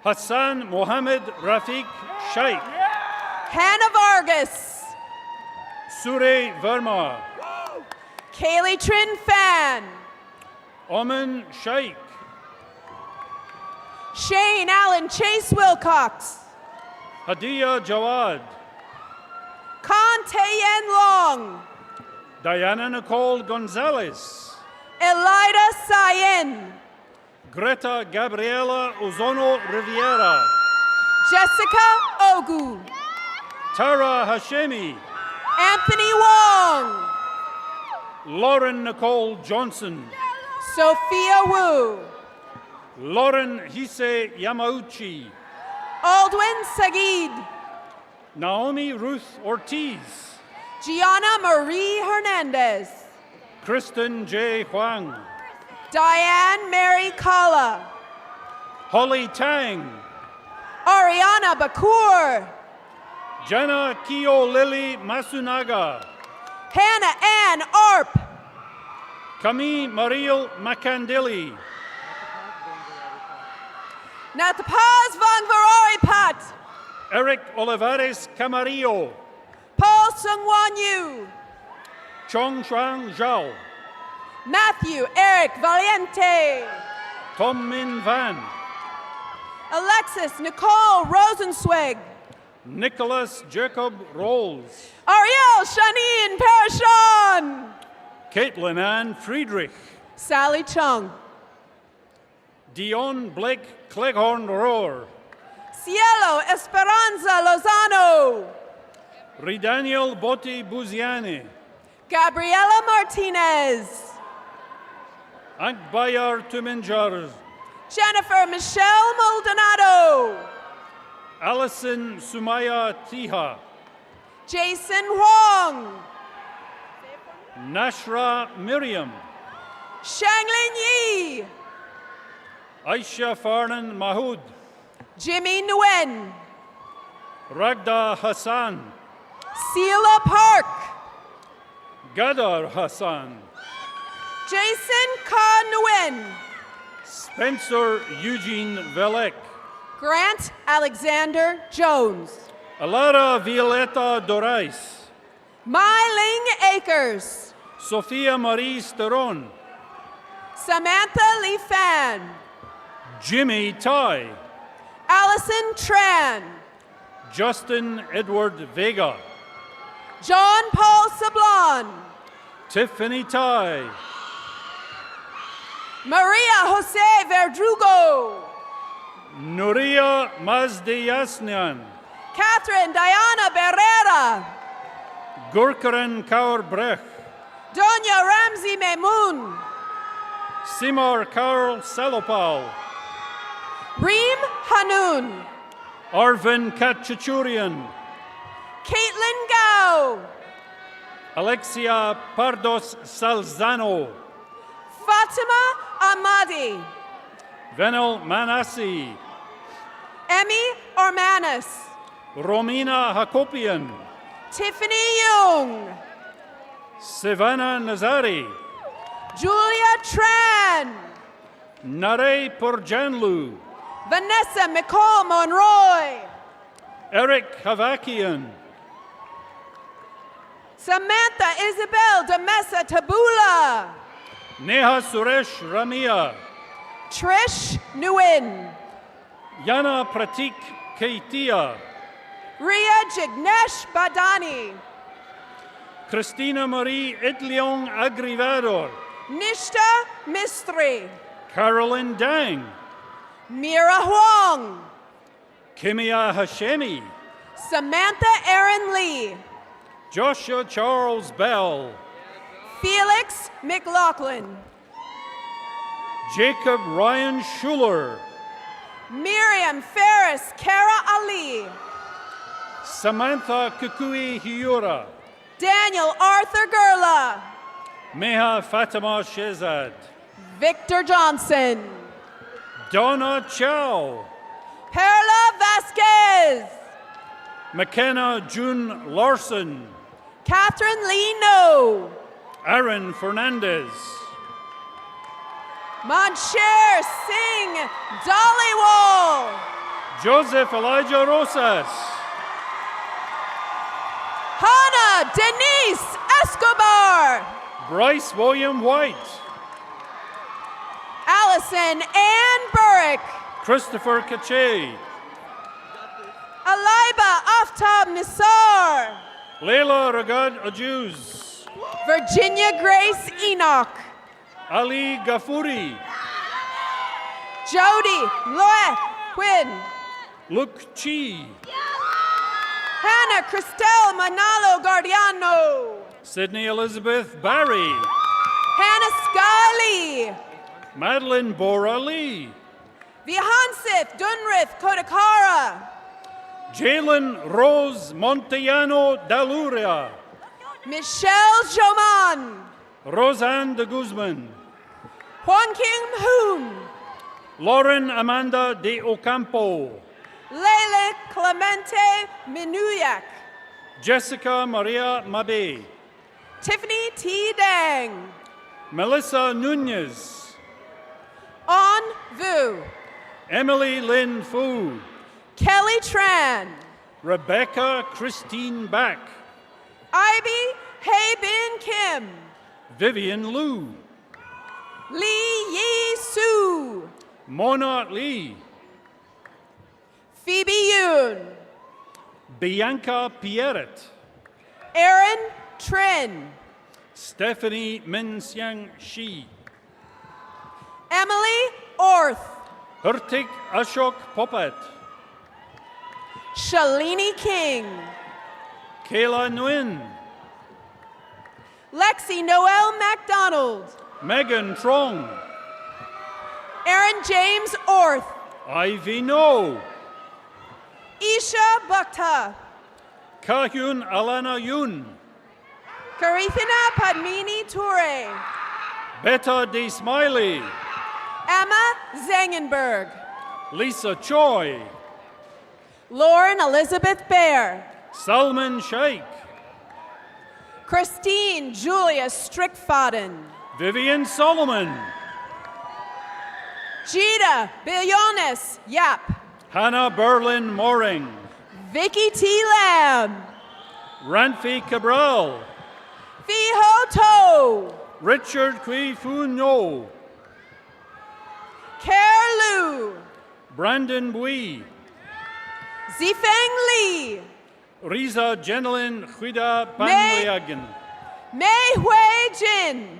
Hassan Mohammed Rafiq Sheikh, Hannah Vargas, Sure Verma, Kaylee Trin Fan, Oman Sheikh, Shane Allen Chase Wilcox, Hadiya Jawad, Kan Tayen Long, Diana Nicole Gonzalez, Elida Sayen, Greta Gabriela Ozono Riviera, Jessica Ogu, Tara Hashemi, Anthony Wong, Lauren Nicole Johnson, Sophia Wu, Lauren Hise Yamauchi, Aldwin Sagid, Naomi Ruth Ortiz, Gianna Marie Hernandez, Kristen J. Huang, Diane Mary Kala, Holly Tang, Ariana Bakur, Jenna Kio Lily Masunaga, Hannah Ann Arp, Camille Mariel Macandili, Natapaz Vangvarori Pat, Eric Olivares Camarillo, Paul Sungwan Yu, Chong Shuang Zhao, Matthew Eric Valiente, Tom Min Van, Alexis Nicole Rosenzweig, Nicholas Jacob Rolls, Ariel Shanine Parashon, Caitlin Ann Friedrich, Sally Chung, Dion Blake Cleghorn Rohr, Cielo Esperanza Lozano, Ridaniel Botti Buziani, Gabriela Martinez, Ankbayar Tuminjar, Jennifer Michelle Maldonado, Allison Sumaya Tiha, Jason Huang, Nashra Miriam, Shanglin Yi, Aisha Farnan Mahood, Jimmy Nguyen, Ragda Hassan, Sela Park, Gadar Hassan, Jason Ka Nguyen, Spencer Eugene Velek, Grant Alexander Jones. Alara Violeta Dorais, Myling Akers. Sofia Marie Steron, Samantha Lee Fan. Jimmy Tai, Allison Tran. Justin Edward Vega, John Paul Sablon. Tiffany Tai, Maria Jose Verdugo. Nuria Mazdeyasnian, Catherine Diana Barrera. Gurkaren Kaur Brech, Doña Ramsey Memun. Simar Karl Salopal, Reem Hanun. Arvin Katchachurian, Caitlin Gao. Alexia Pardos Salzano, Fatima Ahmadi. Venel Manassi, Emmy Ormanis. Romina Hakopian, Tiffany Young. Savannah Nazari, Julia Tran. Nare Porjanlu, Vanessa McCall Monroy. Eric Havakian, Samantha Isabel de Mesa Tabula. Neha Suresh Ramia, Trish Nguyen. Yana Pratik Keitia, Ria Jignesh Badani. Christina Marie Idliong Agrivador, Nishta Mistry. Carolyn Dang, Mira Huang. Kimia Hashemi, Samantha Aaron Lee. Joshua Charles Bell, Felix McLaughlin. Jacob Ryan Schuler, Miriam Ferris Kara Ali. Samantha Kukui Hiura, Daniel Arthur Gurla. Meha Fatima Shezad, Victor Johnson. Donna Chow, Perla Vasquez. McKenna June Larson, Catherine Lee No. Aaron Fernandez, Moncher Singh Dollywall. Joseph Elijah Rosas, Hannah Denise Escobar. Bryce William White, Allison Ann Burrick. Christopher Kache, Aliba Aftab Nisar. Leila Ragad Ajuz, Virginia Grace Enoch. Ali Gafuri, Jody Loe Quinn. Luke Chi, Hannah Christelle Manalo Guardiano. Sydney Elizabeth Barry, Hannah Scully. Madeline Bora Lee, Vihansith Dunrith Kodakara. Jalen Rose Montellano Daluria, Michelle Joman. Roseanne de Guzman, Juan Kim Hoon. Lauren Amanda de Ocampo, Lele Clemente Minuyak. Jessica Maria Mabe, Tiffany T. Dang. Melissa Nunez, On Vu. Emily Lynn Fu, Kelly Tran. Rebecca Christine Back, Ivy Hay Bin Kim. Vivian Liu, Lee Yi Su. Mona Lee, Phoebe Yoon. Bianca Pierret, Aaron Trin. Stephanie Min Xiang Shi, Emily Orth. Hurtik Ashok Popat, Shalini King. Kayla Nguyen, Lexi Noel MacDonald. Megan Trong, Aaron James Orth. Ivy No, Isha Bhakta. Kahyun Alana Yun, Karithina Padmini Toure. Betta De Smiley, Emma Zangenberg. Lisa Choi, Lauren Elizabeth Bear. Salman Sheikh, Christine Julia Strickfaden. Vivian Solomon, Gita Billones Yap. Hannah Berlin Mooring, Vicky T. Lamb. Ranfi Cabral, Fiho To. Richard Kui Fu No, Care Lu. Brandon Bui, Zifeng Li. Riza Jenelin Huida Panliagan, Mei Hui Jin.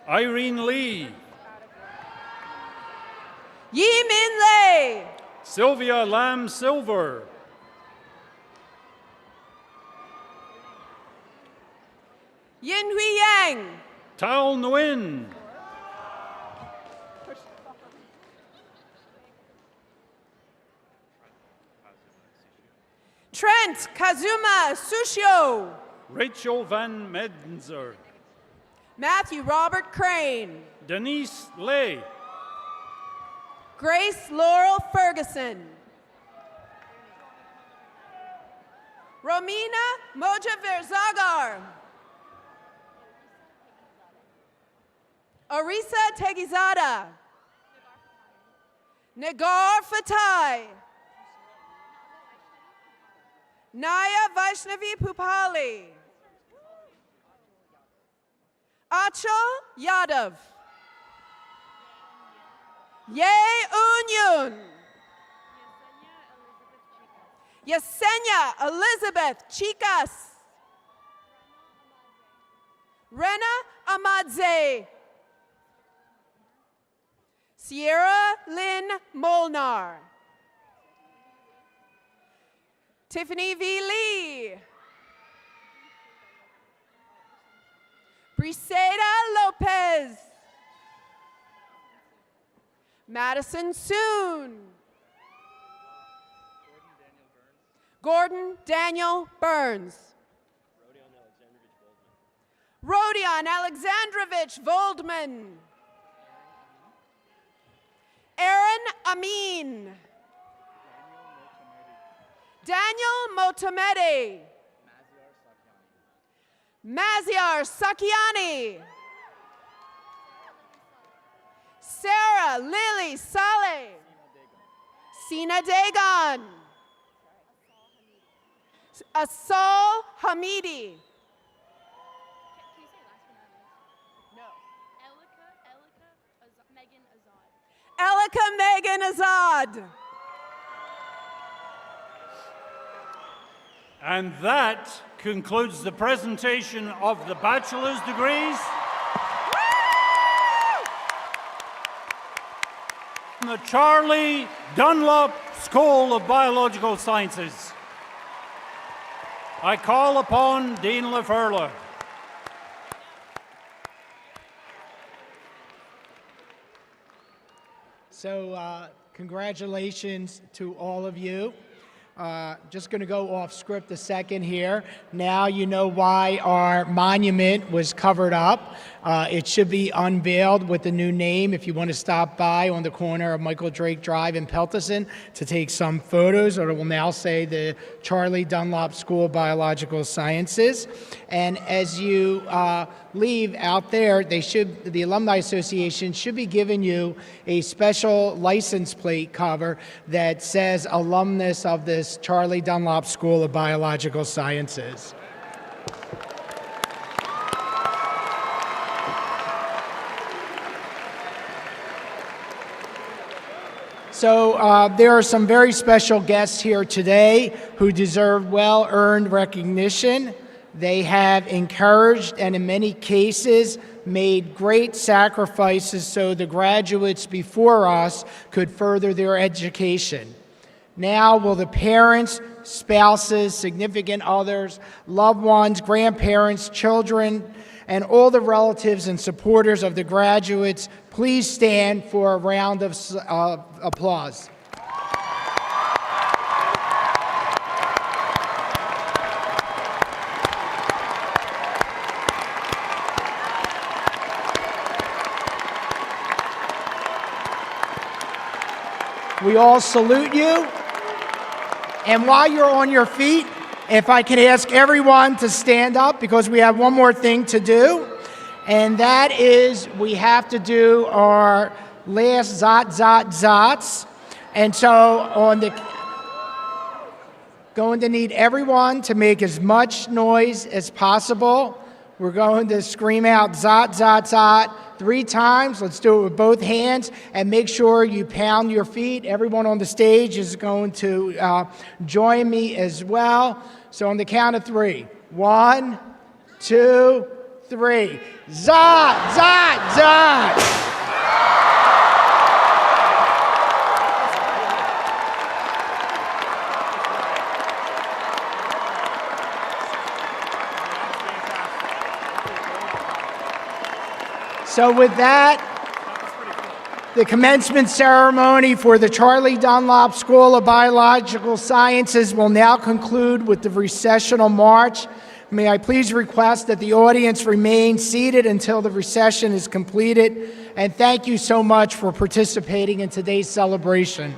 Irene Lee, Yi Min Lei. Sylvia Lam Silver, Yin Hui Yang. Tao Nguyen, Trent Kazuma Sushio. Rachel Van Medenzer, Matthew Robert Crane. Denise Lay, Grace Laurel Ferguson. Romina Moja Verzagar. Arisa Tegizada. Nagar Fatai. Naya Vaishnavi Pupali. Achal Yadav. Ye Unyun. Yesenia Elizabeth Chicas. Rena Amadze. Sierra Lynn Molnar. Tiffany V. Lee. Briseda Lopez. Madison Soon. Gordon Daniel Burns. Rodion Alexandrovich Voldman. Aaron Amin. Daniel Motamedi. Maziar Sakiani. Sarah Lily Saleh. Sina Dagon. Asal Hamidi. Elika Megan Azad. and that concludes the presentation of the bachelor's degrees. From the Charlie Dunlop School of Biological Sciences. I call upon Dean LaFurla. So congratulations to all of you. Just going to go off script a second here. Now you know why our monument was covered up. It should be unveiled with the new name if you want to stop by on the corner of Michael Drake Drive in Peltison to take some photos, or it will now say the Charlie Dunlop School of Biological Sciences. And as you leave out there, the Alumni Association should be giving you a special license plate cover that says alumnus of this Charlie Dunlop School of Biological Sciences. So there are some very special guests here today who deserve well-earned recognition. They have encouraged and in many cases made great sacrifices so the graduates before us could further their education. Now will the parents, spouses, significant others, loved ones, grandparents, children, and all the relatives and supporters of the graduates please stand for a round of applause. We all salute you. And while you're on your feet, if I could ask everyone to stand up, because we have one more thing to do, and that is we have to do our last zots. And so going to need everyone to make as much noise as possible. We're going to scream out zot 3 times. Let's do it with both hands, and make sure you pound your feet. Everyone on the stage is going to join me as well. So on the count of 3. 1, 2, 3. Zot. So with that, the commencement ceremony for the Charlie Dunlop School of Biological Sciences will now conclude with the recessional march. May I please request that the audience remain seated until the recession is completed, and thank you so much for participating in today's celebration.